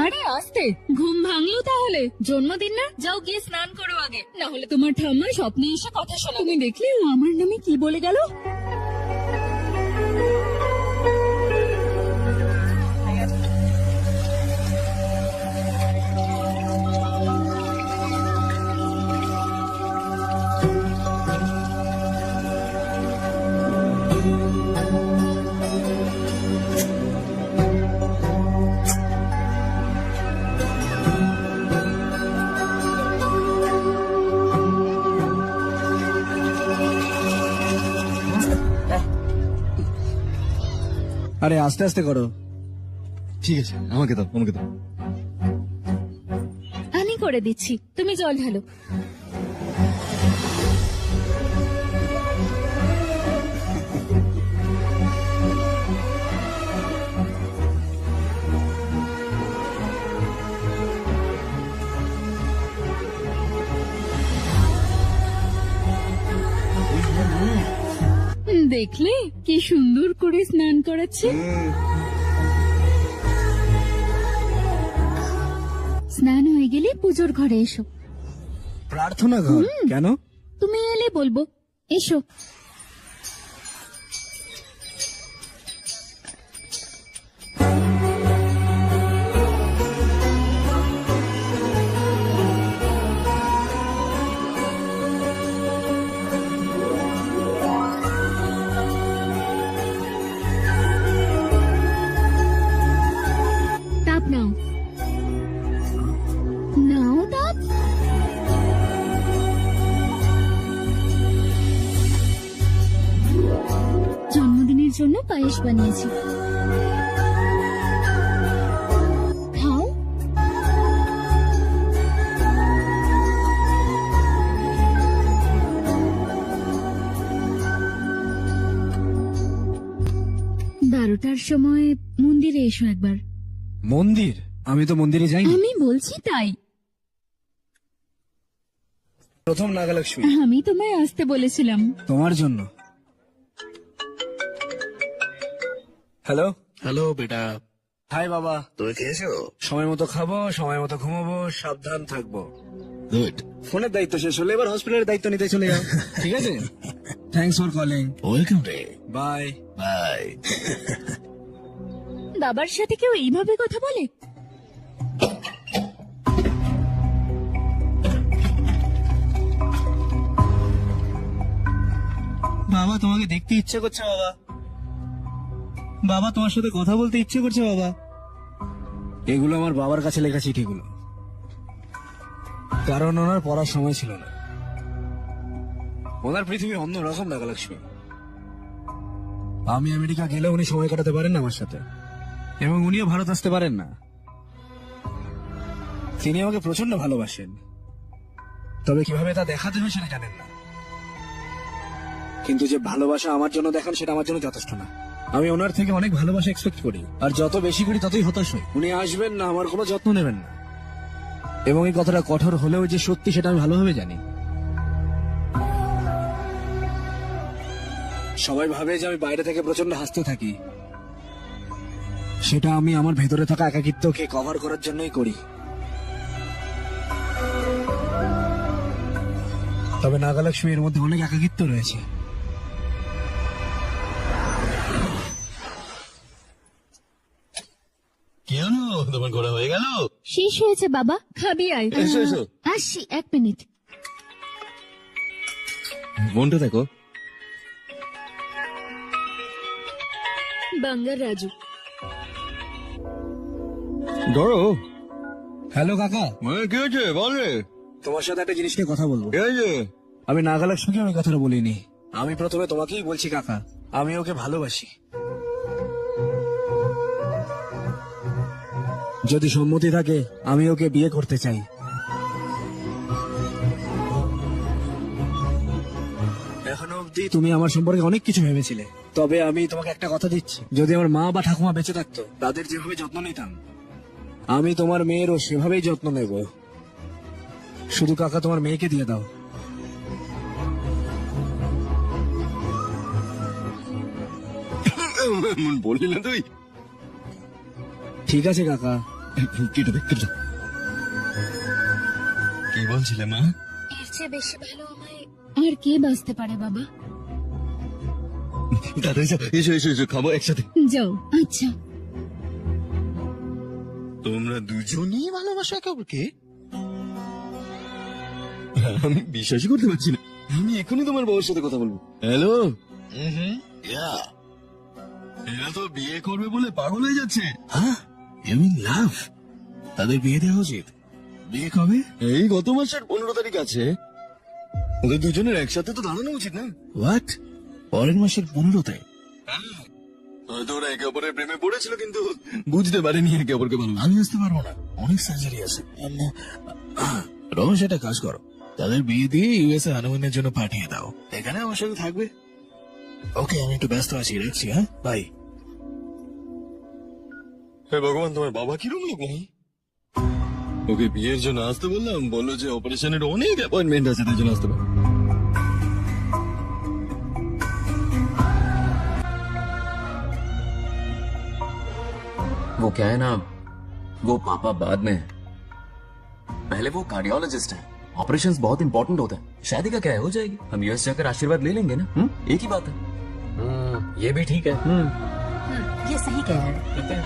আরে আস্তে, ঘুম ভাঙলো তাহলে? জন্মদিন না, যাও গিয়ে স্নান করো আগে, না হলে তোমার ঠাম্মা স্বপ্নে এসে কথা শোনা। তুমি দেখলে ও আমার নামে কি বলে গেল? আরে আস্তে আস্তে করো। ঠিক আছে, আমাকে দাও, আমাকে দাও। আমি করে দিচ্ছি, তুমি জল ঢালো। দেখলে কি সুন্দর করে স্নান করাচ্ছে। স্নান হয়ে গেলে পুজোর ঘরে এসো। প্রার্থনা ঘর? কেন? তুমি এলে বলবো, এসো। তাপ নাও, নাও তাপ। জন্মদিনের জন্য পায়েস বানিয়েছি, খাও। বারোটার সময় মন্দিরে এসো একবার। মন্দির? আমি তো মন্দিরে যাই। আমি বলছি তাই। প্রথম নাগালক্ষ্মী, আমি তোমায় আসতে বলেছিলাম। তোমার জন্য। হ্যালো। হ্যালো বেটা, হাই বাবা। তুমি খেয়েছো? সময় মতো খাবো, সময় মতো ঘুমাবো, সাবধান থাকবো। গুড। ফোনের দায়িত্ব শেষ হলে এবার হসপিটালের দায়িত্ব নিতে চলে যাও। ঠিক আছে, থ্যাঙ্কস ফর কলিং। ওয়েলকাম রে। বাই। বাই। বাবার সাথে কেউ এইভাবে কথা বলে? বাবা তোমাকে দেখতে ইচ্ছে করছে বাবা। বাবা তোমার সাথে কথা বলতে ইচ্ছে করছে বাবা। এগুলো আমার বাবার কাছে লেখা চিঠিগুলো, কারণ ওনার পড়ার সময় ছিল না। ওনার পৃথিবী অন্যরকম নাগালক্ষ্মী। আমি আমেরিকা গেলে উনি সময় কাটাতে পারেন না আমার সাথে, এবং উনিও ভারত আসতে পারেন না। তিনি আমাকে প্রচন্ড ভালোবাসেন, তবে কিভাবে তা দেখাতে হবে সেটা জানেন না। কিন্তু যে ভালোবাসা আমার জন্য দেখান সেটা আমার জন্য যথেষ্ট না। আমি ওনার থেকে অনেক ভালোবাসা এক্সপেক্ট করি, আর যত বেশি করি ততই হতাশ হই। উনি আসবেন না, আমার কোনো যত্ন নেবেন না, এবং এই কথাটা কঠোর হলেও যে সত্যি সেটা আমি ভালোভাবে জানি। সবাই ভাবে যে আমি বাইরে থেকে প্রচন্ড হাসতে থাকি, সেটা আমি আমার ভেতরে থাকা একাকিত্বকে কভার করার জন্যই করি। তবে নাগালক্ষ্মী এর মধ্যে অনেক একাকিত্ব রয়েছে। কি হলো, তোমার ঘোরা হয়ে গেল? শেষ হয়েছে বাবা, খাবি আয়। এসো এসো, আসছি, 1 মিনিট। মনটা দেখো। বাঙ্গার রাজু। ধরো। হ্যালো কাকা, কি হয়েছে বলে? তোমার সাথে একটা জিনিস নিয়ে কথা বলবো। কি হয়েছে? আমি নাগালক্ষ্মীকে আমি কথাটা বলিনি। আমি প্রথমে তোমাকেই বলছি কাকা, আমি ওকে ভালোবাসি। যদি সম্মতি থাকে আমি ওকে বিয়ে করতে চাই। এখনো অবধি তুমি আমার সম্পর্কে অনেক কিছু ভেবেছিলে, তবে আমি তোমাকে একটা কথা দিচ্ছি, যদি আমার মা বা ঠাকুমা বেঁচে থাকতো, তাদের যেভাবে যত্ন নিতাম, আমি তোমার মেয়েরও সেভাবেই যত্ন নেব। শুধু কাকা তোমার মেয়েকে দিয়ে দাও। বললি না তুই? ঠিক আছে কাকা। কেটে দে, কেটে দে। কি বলছিলে মা? এর চেয়ে বেশি ভালো আমায় আর কে বাঁচতে পারে বাবা? দাদা এসো এসো এসো এসো, খাবো একসাথে। যাও। আচ্ছা। তোমরা দুজনেই ভালোবাসো একে অপরকে? আমি বিশ্বাসই করতে পারছি না। আমি এখনই তোমার বউয়ের সাথে কথা বলবো। হ্যালো। এরা তো বিয়ে করবে বলে পাগল হয়ে যাচ্ছে। হ্যাঁ, ইউ মিন লাভ? তাদের বিয়ে দেওয়া উচিত। বিয়ে কবে? এই গত মাসের 15 তারিখ আছে। ওদের দুজনের একসাথে তো দাঁড়ানো উচিত না? হোয়াট? পরের মাসের 15-তে? হয়তো ওরা একে অপরের প্রেমে পড়েছিল, কিন্তু বুঝতে পারেনি একে অপরকে ভালো। আমি আসতে পারবো না, অনেক সার্জারি আছে। রমেশ, একটা কাজ করো, তাদের বিয়ে দিয়ে ইউএসএ হানিমুনের জন্য পাঠিয়ে দাও। এখানে আমার সাথে থাকবে। ওকে, আমি একটু ব্যস্ত আছি, রাখছি। হ্যাঁ, বাই। হে ভগবান, তোমার বাবা কিরম লোক? ওকে বিয়ের জন্য আসতে বললাম, বললো যে অপারেশনের অনেক অ্যাপয়েন্টমেন্ট আছে, তাই জন্য আসতে পারো। वो क्या है ना, वो पापा बाद में है, पहले वो कार्डियोलॉजिस्ट है। ऑपरेशंस बहुत इंपॉर्टेंट होते हैं। शादी का क्या है, हो जाएगी। हम यूएस जाकर आशीर्वाद ले लेंगे ना। एक ही बात है। ये भी ठीक है। ये सही कह रहे हैं।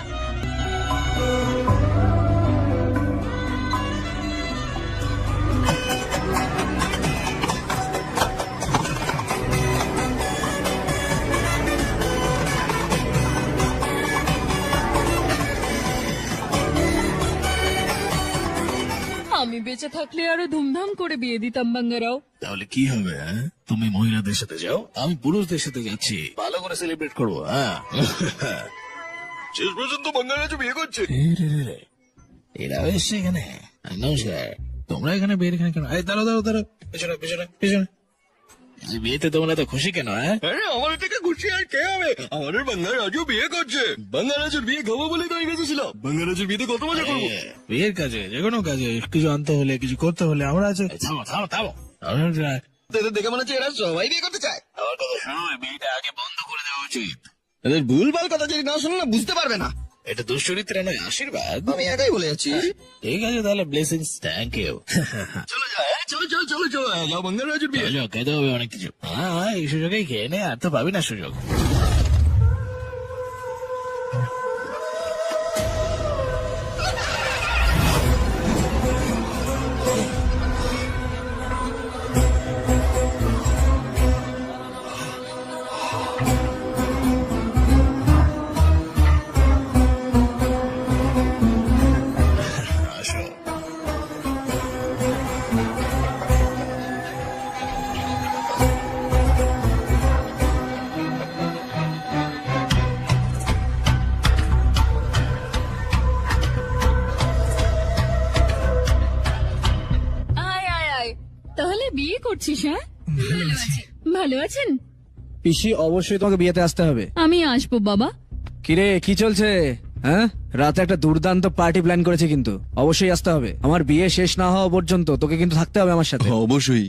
আমি বেঁচে থাকলে আরো ধুমধাম করে বিয়ে দিতাম বাঙ্গারাও। তাহলে কি হবে? হ্যাঁ, তুমি মহিলাদের সাথে যাও, আমি পুরুষদের সাথে যাচ্ছি। ভালো করে সেলিব্রেট করবো। হ্যাঁ, শেষ পর্যন্ত বাঙালিরা বিয়ে করছে। এরা এসছে এখানে। নমস্কার, তোমরা এখানে বিয়ের এখানে কেন? এই দাঁড়াও দাঁড়াও দাঁড়াও, পেছনে পেছনে পেছনে। এই বিয়েতে তোমরা তো খুশি কেন? হ্যাঁ, আরে আমার থেকে খুশি আর কে হবে? আমাদের বাঙ্গারাজু বিয়ে করছে। বাঙ্গারাজুর বিয়ে খাবো বলে তো আমি বেঁচেছিলাম। বাঙ্গারাজুর বিয়েতে কত মজা করবো। বিয়ের কাজে, যে কোনো কাজে কিছু আনতে হলে, কিছু করতে হলে আমরা আছে। থামো থামো থামো। এদের দেখে মনে হচ্ছে এরা সবাই বিয়ে করতে চায়। আমার কথা শোনো, বিয়েটা আগে বন্ধ করে দেওয়া উচিত। এদের ভুলভাল কথা যদি না শোনো না, বুঝতে পারবে না। এটা দুশ্চরিত্র নয়, আশীর্বাদ। আমি একাই বলে যাচ্ছি। ঠিক আছে তাহলে, ব্লেসিংস। Thank you. চলো যাও, চলো চলো চলো চলো, যাও বাঙ্গারাজুর বিয়ে। চলো, খেতে হবে অনেক কিছু। হ্যাঁ, এই সুযোগেই খেয়ে নে, আর তো পাবি না সুযোগ। ভালো আছেন? পিসি, অবশ্যই তোমাকে বিয়েতে আসতে হবে। আমি আসবো বাবা। কিরে, কি চলছে? হ্যাঁ, রাতে একটা দুর্দান্ত পার্টি প্ল্যান করেছে, কিন্তু অবশ্যই আসতে হবে। আমার বিয়ে শেষ না হওয়া পর্যন্ত তোকে কিন্তু থাকতে হবে আমার সাথে। অবশ্যই।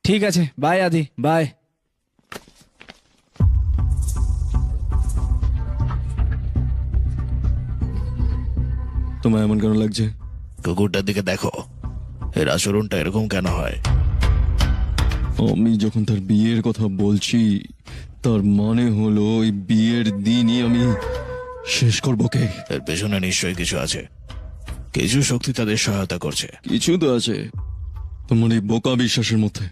ঠিক আছে, বাই আদি, বাই। তোমার এমন কেন লাগছে? কুকুরটার দিকে দেখো, এর আচরণটা এরকম কেন হয়? আমি যখন তার বিয়ের কথা বলছি, তার মানে হলো ওই বিয়ের দিনই আমি শেষ করবো কে। এর পেছনে নিশ্চয়ই কিছু আছে, কিছু শক্তি তাদের সহায়তা করছে। কিছু তো আছে তোমার এই বোকা বিশ্বাসের মধ্যে।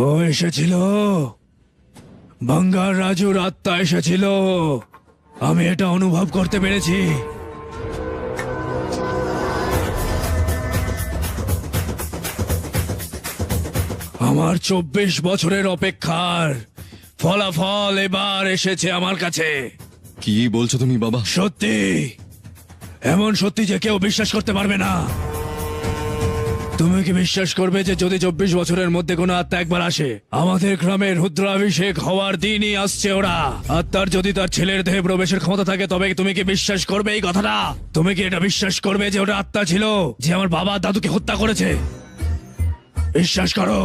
ও এসেছিল, বাঙ্গার রাজুর আত্মা এসেছিল। আমি এটা অনুভব করতে পেরেছি। আমার 24 বছরের অপেক্ষার ফলাফল এবার এসেছে আমার কাছে। কি বলছো তুমি বাবা? সত্যি, এমন সত্যি যে কেউ বিশ্বাস করতে পারবে না। তুমি কি বিশ্বাস করবে যে যদি 24 বছরের মধ্যে কোনো আত্মা একবার আসে, আমাদের গ্রামের রুদ্রাভিষেক হওয়ার দিনই আসছে ওরা। আত্মার যদি তার ছেলের দেহে প্রবেশের ক্ষমতা থাকে, তবে তুমি কি বিশ্বাস করবে এই কথাটা? তুমি কি এটা বিশ্বাস করবে যে ওটা আত্মা ছিল যে আমার বাবা দাদুকে হত্যা করেছে? বিশ্বাস করো,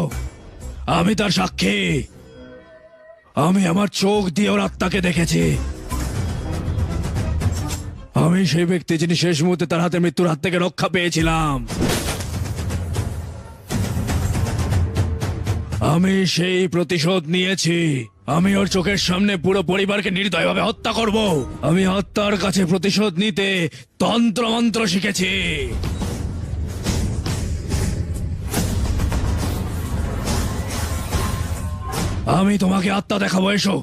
আমি তার সাক্ষী। আমি আমার চোখ দিয়ে ওর আত্মাকে দেখেছি। আমি সেই ব্যক্তি যিনি শেষ মুহূর্তে তার হাতে মৃত্যুর হাত থেকে রক্ষা পেয়েছিলাম। আমি সেই প্রতিশোধ নিয়েছি। আমি ওর চোখের সামনে পুরো পরিবারকে নির্দয়ভাবে হত্যা করব। আমি আত্মার কাছে প্রতিশোধ নিতে তন্ত্র মন্ত্র শিখেছি। আমি তোমাকে আত্মা দেখাবো, এসো।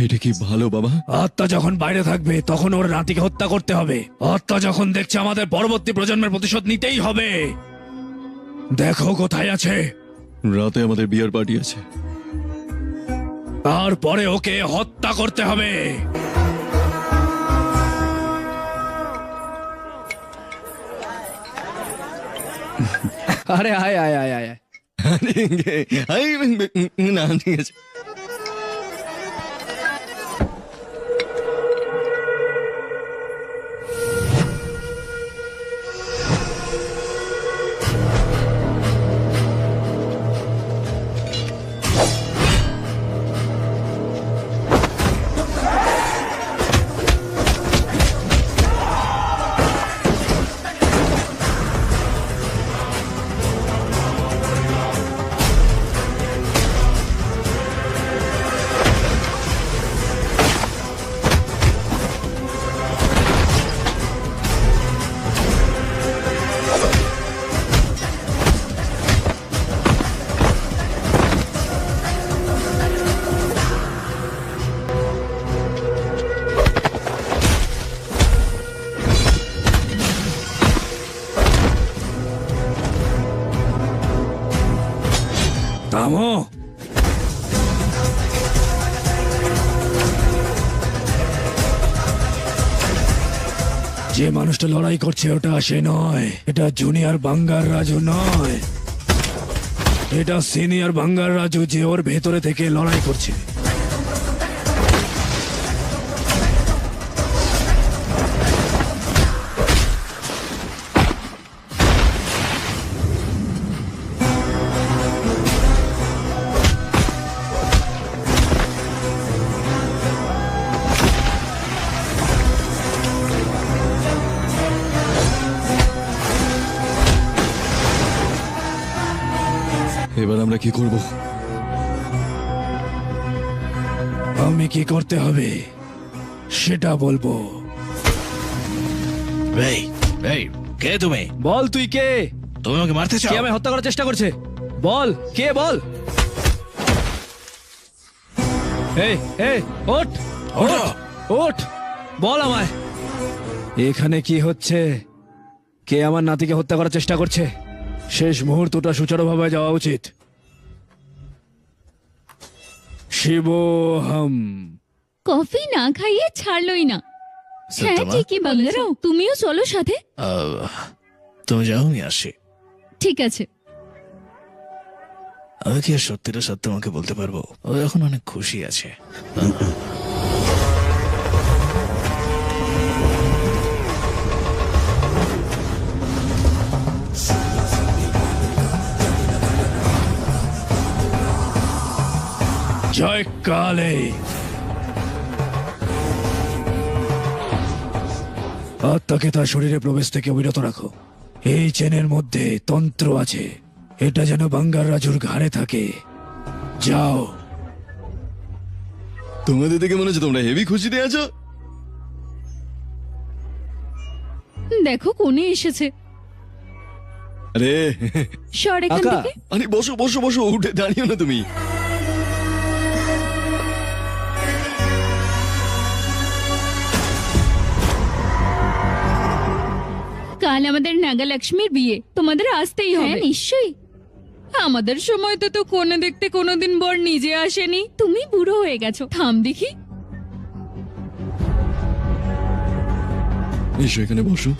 এটা কি ভালো বাবা? আত্মা যখন বাইরে থাকবে তখন ওর নাতিকে হত্যা করতে হবে। আত্মা যখন দেখছে আমাদের পরবর্তী প্রজন্মের প্রতিশোধ নিতেই হবে। দেখো কোথায় আছে। রাতে আমাদের বিয়ার পার্টি আছে। তারপরে ওকে হত্যা করতে হবে। আরে আয় আয় আয় আয়। না ঠিক আছে। থামো। যে মানুষটা লড়াই করছে ওটা সে নয়, এটা জুনিয়র বাঙ্গার রাজু নয়, এটা সিনিয়র বাঙ্গার রাজু যে ওর ভেতরে থেকে লড়াই করছে। এবার আমরা কি করব? আমি কি করতে হবে সেটা বলবো। এই এই কে তুমি? বল তুই কে? তুমি আমাকে মারতে কে চাও? আমায় হত্যা করার চেষ্টা করছে? বল কে, বল। এই এই ওঠ ওঠো। ওঠ ওঠ, বল আমায় এখানে কি হচ্ছে? কে আমার নাতিকে হত্যা করার চেষ্টা করছে? শেষ মুহূর্তটা সুচারুভাবে যাওয়া উচিত। শিবহম। কফি না খাইয়ে ছাড়লই না। হ্যাঁ সত্যমা? ঠিকই বাঙ্গারাও, তুমিও চলো সাথে। তুমি যাও, আমি আসি। ঠিক আছে। আমি কি আর সত্যিটা সত্য আমাকে বলতে পারবো? ও এখন অনেক খুশি আছে। জয় কালে। আত্মাকে তার শরীরে প্রবেশ থেকে বিরত রাখো। এই চেনের মধ্যে তন্ত্র আছে, এটা যেন বাঙ্গার রাজুর ঘাড়ে থাকে। যাও। তোমাদের দেখে মনে হচ্ছে তোমরা হেভি খুশিতে আছো। দেখো কোনে এসেছে। আরে সর এখান কাকা। থেকে। আরে বসো বসো বসো, উঠে দাঁড়িও না তুমি। কাল আমাদের নাগালক্ষ্মীর বিয়ে, তোমাদের আসতেই হবে। নিশ্চয়ই। আমাদের সময় তো কোনে দেখতে কোনোদিন বর নিজে আসেনি। তুমি বুড়ো হয়ে গেছো। থাম দেখি। এসো এখানে বসো।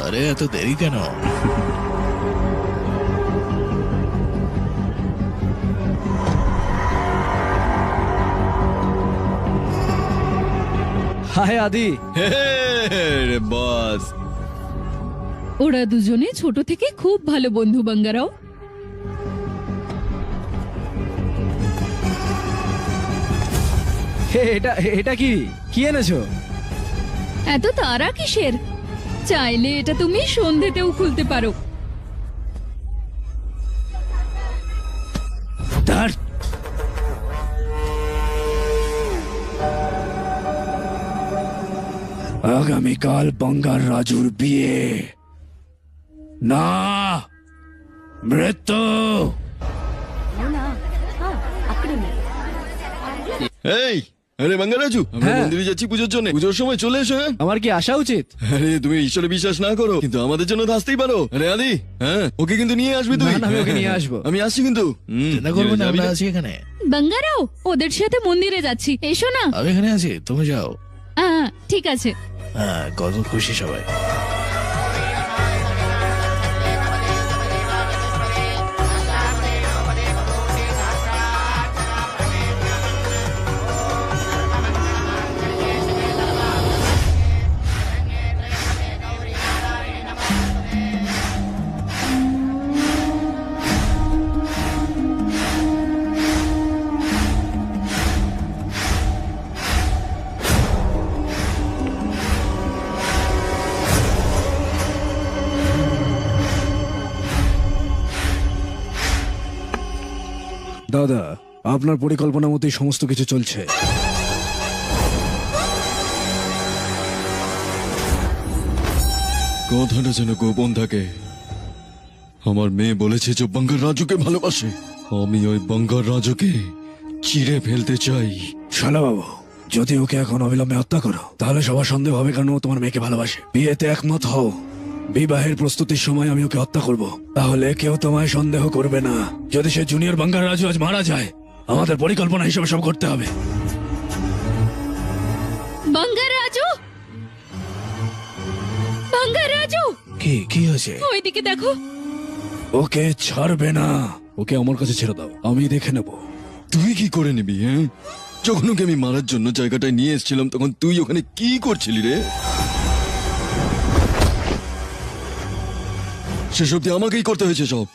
আরে এত দেরি কেন? হায় আদি। রে বস, ওরা দুজনে ছোট থেকে খুব ভালো বন্ধু বাঙ্গারাও। এটা এটা কি কি এনেছো? এত তারা কিসের? চাইলে এটা তুমি সন্ধেতেও খুলতে পারো। তার আগামীকাল বাঙ্গার রাজুর বিয়ে। না, মৃত্যু। এই আরে বাঙ্গারাজু, আমরা হ্যাঁ। মন্দিরে যাচ্ছি পুজোর জন্য। পুজোর সময় চলে এসো। হ্যাঁ, আমার কি আসা উচিত? আরে তুমি ঈশ্বরে বিশ্বাস না করো, কিন্তু আমাদের জন্য তো আসতেই পারো। আরে আদি, হ্যাঁ ওকে কিন্তু নিয়ে আসবি তুই। না, না, আমি ওকে নিয়ে আসবো। আমি আসছি কিন্তু। চিন্তা করবো না, যাবি আমরা না? আছি এখানে। বাঙ্গারাও, ওদের সাথে মন্দিরে যাচ্ছি, এসো না। আমি এখানে আছি, তুমি যাও। ঠিক আছে। হ্যাঁ, কত খুশি সবাই। দাদা, আপনার পরিকল্পনা মতোই সমস্ত কিছু চলছে। কথাটা যেন গোপন থাকে। আমার মেয়ে বলেছে যে বাঙ্গার রাজুকে ভালোবাসে। আমি ওই বাঙ্গার রাজুকে চিড়ে ফেলতে চাই। শালা বাবু, যদি ওকে এখন অবিলম্বে হত্যা করো তাহলে সবার সন্দেহ হবে, কারণ ও তোমার মেয়েকে ভালোবাসে। বিয়েতে একমত হও, বিবাহের প্রস্তুতির সময় আমি ওকে হত্যা করব, তাহলে কেউ তোমায় সন্দেহ করবে না। যদি সে জুনিয়র বাঙ্গার রাজু আজ মারা যায়, আমাদের পরিকল্পনা হিসেবে সব করতে হবে। বাঙ্গারাজু, বাঙ্গারাজু, কি হয়েছে? ওইদিকে দেখো। ওকে ছাড়বে না, ওকে আমার কাছে ছেড়ে দাও, আমি দেখে নেব। তুই কি করে নিবি? হ্যাঁ, যখন ওকে আমি মারার জন্য জায়গাটায় নিয়ে এসেছিলাম তখন তুই ওখানে কি করছিলি রে? সেসব দিয়ে আমাকেই করতে হয়েছে সব।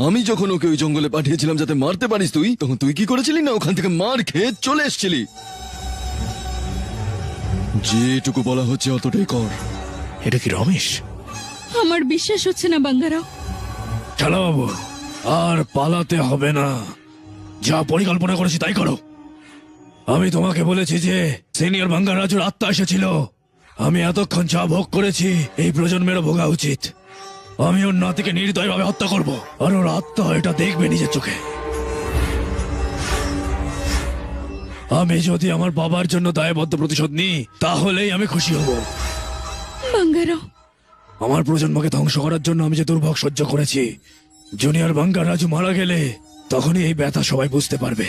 আমি যখন ওকে ওই জঙ্গলে পাঠিয়েছিলাম যাতে মারতে পারিস তুই, তখন তুই কি করেছিলি না ওখান থেকে মার খেয়ে চলে এসেছিলি। যেটুকু বলা হচ্ছে অতটাই কর। এটা কি রমেশ? আমার বিশ্বাস হচ্ছে না বাঙ্গারাও। চলো বাবু, আর পালাতে হবে না, যা পরিকল্পনা করেছি তাই করো। আমি তোমাকে বলেছি যে সিনিয়র বাঙ্গার রাজুর আত্মা এসেছিল, আমি এতক্ষণ যা ভোগ করেছি এই প্রজন্মেরও ভোগা উচিত। আমি ওর নাতিকে নির্দয়ভাবে হত্যা করব, আর ওর আত্মা এটা দেখবে নিজের চোখে। আমি যদি আমার বাবার জন্য দায়বদ্ধ প্রতিশোধ নিই তাহলেই আমি খুশি হব। বাঙ্গারাও, আমার প্রজন্মকে ধ্বংস করার জন্য আমি যে দুর্ভোগ সহ্য করেছি, জুনিয়র বাঙ্গার রাজু মারা গেলে তখনই এই ব্যথা সবাই বুঝতে পারবে।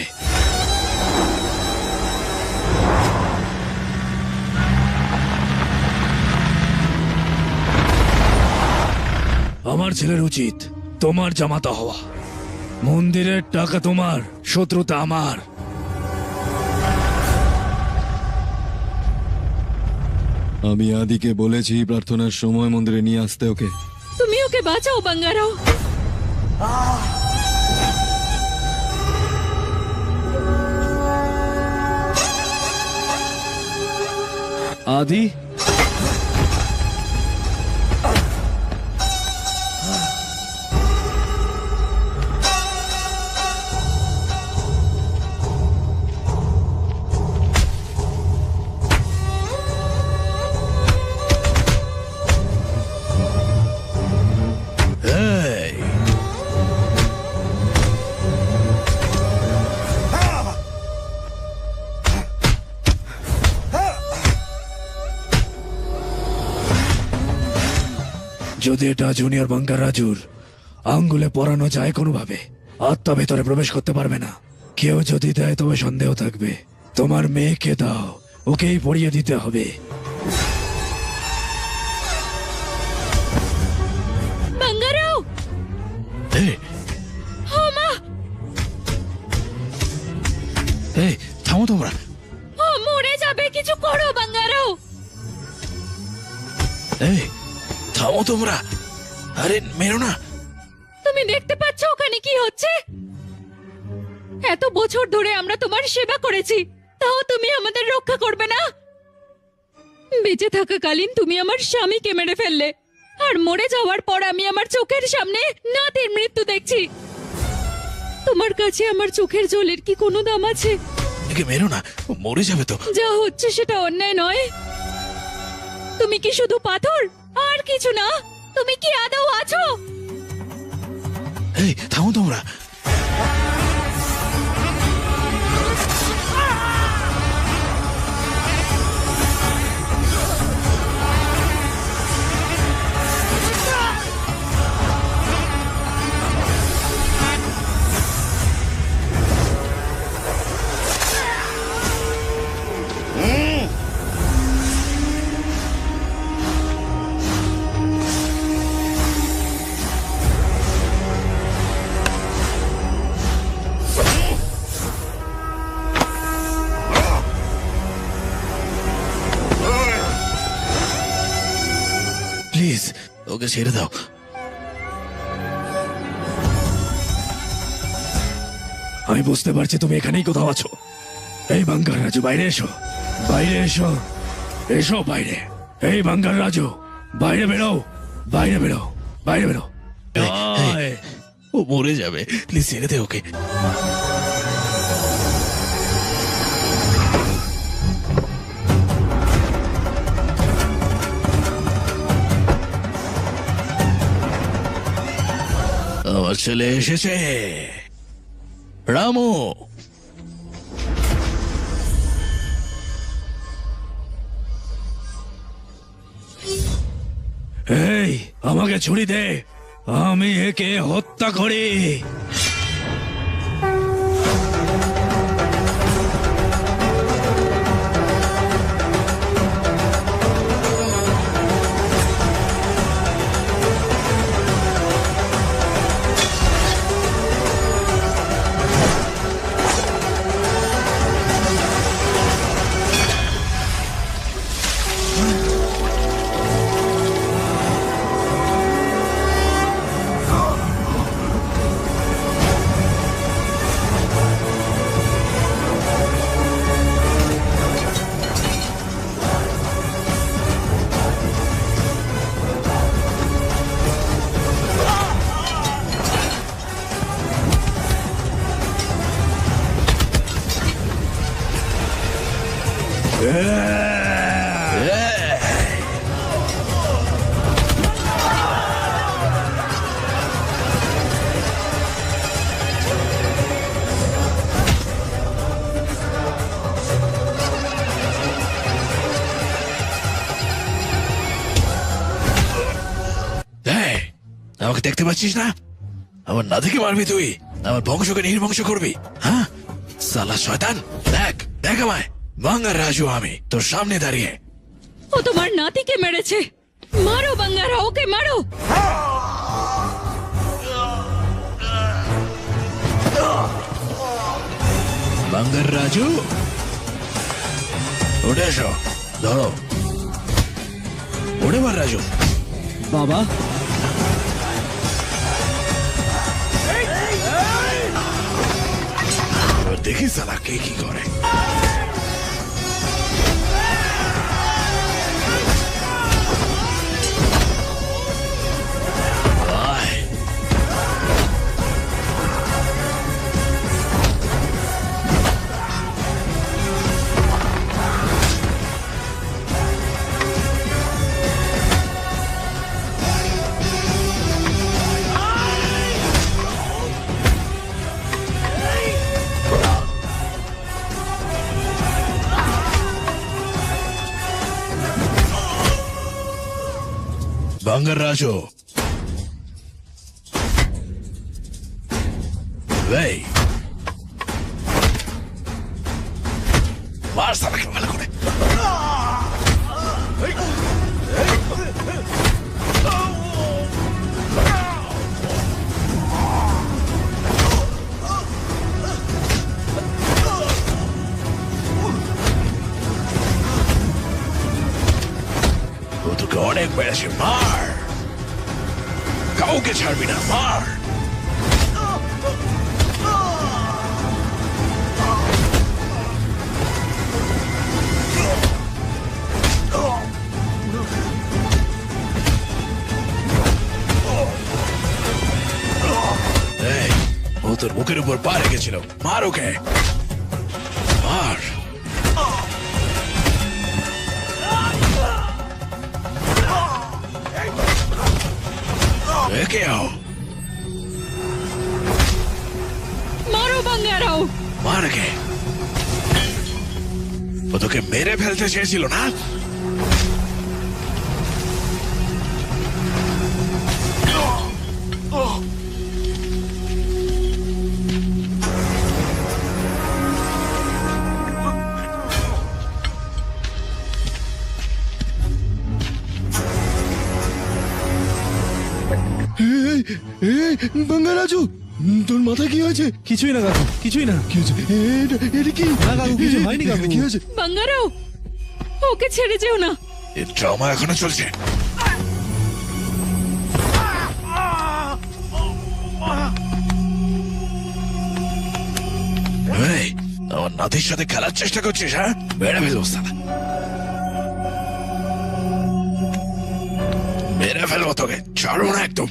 আমার ছেলের উচিত তোমার জামাতা হওয়া। মন্দিরের টাকা তোমার, শত্রুতা আমার। আমি আদিকে বলেছি প্রার্থনার সময় মন্দিরে নিয়ে আসতে ওকে। তুমি ওকে বাঁচাও বাঙ্গারাও। আদি, এই, যদি এটা জুনিয়র বাঙ্গার রাজুর আঙ্গুলে পরানো যায় কোনোভাবে, আত্মা ভেতরে প্রবেশ করতে পারবে না। কেউ যদি দেয় তবে সন্দেহ থাকবে। তোমার মেয়েকে দাও, ওকেই পড়িয়ে দিতে হবে। বাঙ্গারাও, এই, ও মা, এই, থামো তোমরা। ও মরে যাবে, কিছু করো বাঙ্গারাও। এই, থামো তোমরা। আরে মেরো না। তুমি দেখতে পাচ্ছ ওখানে কি হচ্ছে? এত বছর ধরে আমরা তোমার সেবা করেছি, তাও তুমি আমাদের রক্ষা করবে না? বেঁচে থাকাকালীন তুমি আমার স্বামীকে মেরে ফেললে, আর মরে যাওয়ার পর আমি আমার চোখের সামনে নাতির মৃত্যু দেখছি। তোমার কাছে আমার চোখের জলের কি কোনো দাম আছে? একে মেরো না, ও মরে যাবে তো। যা হচ্ছে সেটা অন্যায় নয়। তুমি কি শুধু পাথর আর কিছু না? তুমি কি আদৌ আছো? এই, থামো তোমরা। প্লিজ ওকে ছেড়ে দাও। আমি বুঝতে পারছি তুমি এখানেই কোথাও আছো। এই বাঙ্গার রাজু, বাইরে এসো, বাইরে এসো, এসো বাইরে। এই বাঙ্গার রাজু, বাইরে বেরো, বাইরে বেরো, বাইরে বেরো। আয়। ও মরে যাবে, প্লিজ ছেড়ে দে ওকে। আমার ছেলে এসেছে, রামু। এই আমাকে ছুরি দে, আমি একে হত্যা করি। এই, আমাকে দেখতে পাচ্ছিস না? আমার না দেখে মারবি তুই? আমার বংশকে নির্বংশ করবি? হ্যাঁ সালা শয়তান, দেখ দেখ আমায়, বাঙ্গার রাজু আমি তোর সামনে দাঁড়িয়ে। ও তোমার নাতিকে মেরেছে। মারো বাঙ্গারা, ওকে মারো। বাঙ্গার রাজু, উঠে এসো, ধরো, ওরে মার রাজু। বাবা, এবার দেখি সালা কে কি করে। আয়। বাঙ্গার রাজু, এই মার সালাকে ভালো করে। ও তোকে অনেক বেড়েছে, মার, কাউকে ছাড়বি না, মার। এই, ও তোর মুখের উপর পা রেখেছিল, মার ওকে, মার। একে আও, মারো বাঙ্গারাও। মার একে। ও তোকে মেরে ফেলতে চেয়েছিল না? বাঙ্গা রাজু, তোর মাথা কি হয়েছে? কিছুই না কাকু, কিছুই না। কি হয়েছে? এটা কি? না কাকু, কিছু হয়নি কাকু। কি হয়েছে? বাঙ্গারাও, ওকে ছেড়ে যেও না। এর ট্রমা এখনো চলছে। এই, আমার নাতির সাথে খেলার চেষ্টা করছিস? হ্যাঁ, মেরে ফেলবো সালা, মেরে ফেলবো তোকে, ছাড়বো না একদম।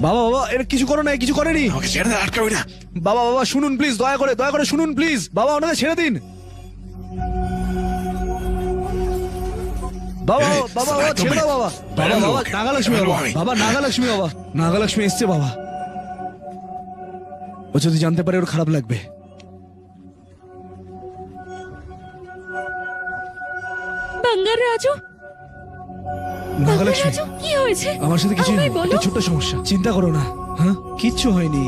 বাবা বাবা, এর কিছু করো না, কিছু করেনি। আমাকে ছেড়ে দে, আটকাবি না। বাবা বাবা শুনুন প্লিজ, দয়া করে শুনুন প্লিজ। বাবা ওনাকে ছেড়ে দিন। বাবা এই, বাবা সালা বাবা ছেড়ে দাও বাবা। বাবা বেরোলো বাবা, ওকে, নাগালক্ষ্মী বেরোলো বাবা, আমি। বাবা নাগালক্ষ্মী বাবা, নাগালক্ষ্মী এসছে বাবা। ও যদি জানতে পারে ওর খারাপ লাগবে। বাঙ্গার রাজু, বাঙ্গার নাগালক্ষ্মী, রাজু, কি হয়েছে? আমার সাথে কিছু আমায় বলো। ছোট্ট সমস্যা, চিন্তা করো না। হ্যাঁ, কিচ্ছু হয়নি,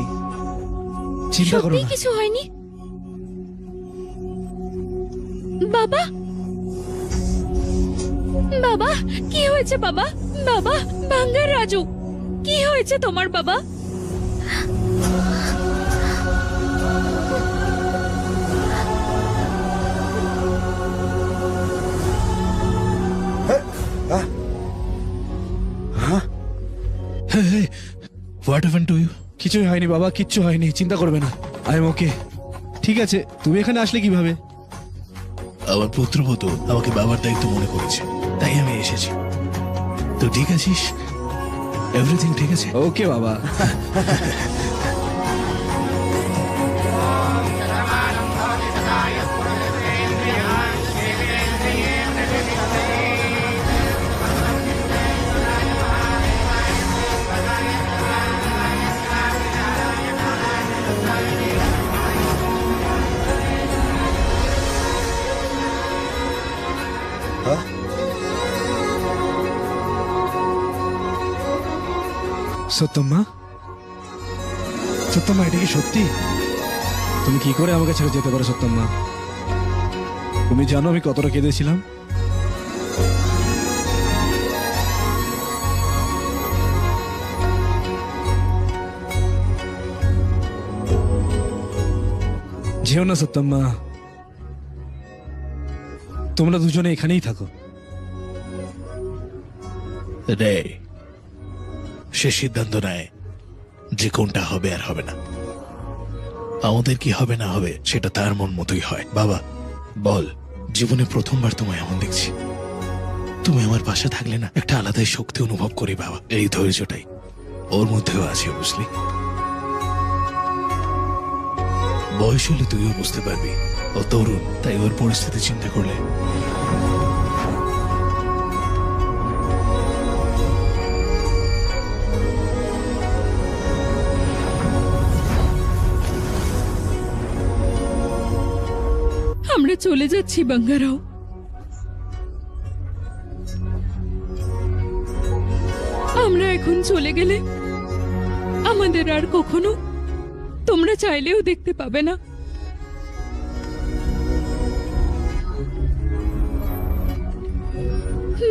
চিন্তা করো সত্যি না। কিছু হয়নি? বাবা, বাবা, কি হয়েছে বাবা? বাবা, বাঙ্গার রাজু, কি হয়েছে তোমার বাবা? What happened to you? কিছুই হয়নি বাবা, কিচ্ছু হয়নি, চিন্তা করবে না। I am okay. ঠিক আছে, তুমি এখানে আসলে কিভাবে? আমার পুত্রবধূ আমাকে বাবার দায়িত্ব মনে করেছে, তাই আমি এসেছি। তো ঠিক আছিস? এভরিথিং ঠিক আছে? ওকে বাবা। সত্যম্মা, সত্যম্মা, এটা কি সত্যি? তুমি কি করে আমাকে ছেড়ে যেতে পারো সত্যম্মা? তুমি জানো আমি কতটা কেঁদেছিলাম। যেও না সত্যম্মা, তোমরা দুজনে এখানেই থাকো। রে, সে সিদ্ধান্ত নেয় যে কোনটা হবে আর হবে না। আমাদের কি হবে না হবে সেটা তার মন মতোই হয়। বাবা বল, জীবনে প্রথমবার তোমায় এমন দেখছি। তুমি আমার পাশে থাকলে না একটা আলাদাই শক্তি অনুভব করি বাবা। এই ধৈর্যটাই ওর মধ্যেও আছে, বুঝলি? বয়স হলে তুইও বুঝতে পারবি, ও তরুণ, তাই ওর পরিস্থিতি চিন্তা করলে আমরা চলে যাচ্ছি বাঙ্গারাও। আমরা এখন চলে গেলে আমাদের আর কখনো তোমরা চাইলেও দেখতে পাবে না।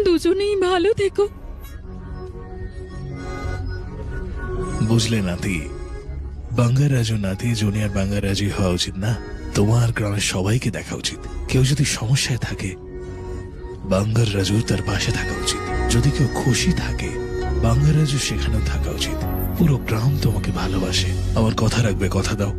দুজনেই ভালো থেকো। বুঝলে নাতি, বাঙ্গারাজু নাতি জুনিয়র বাঙ্গারাজু হওয়া উচিত না? তোমার গ্রামের সবাইকে দেখা উচিত। কেউ যদি সমস্যায় থাকে, বাঙ্গার রাজু তার পাশে থাকা উচিত। যদি কেউ খুশি থাকে, বাঙ্গার রাজু সেখানেও থাকা উচিত। পুরো গ্রাম তোমাকে ভালোবাসে। আমার কথা রাখবে, কথা দাও?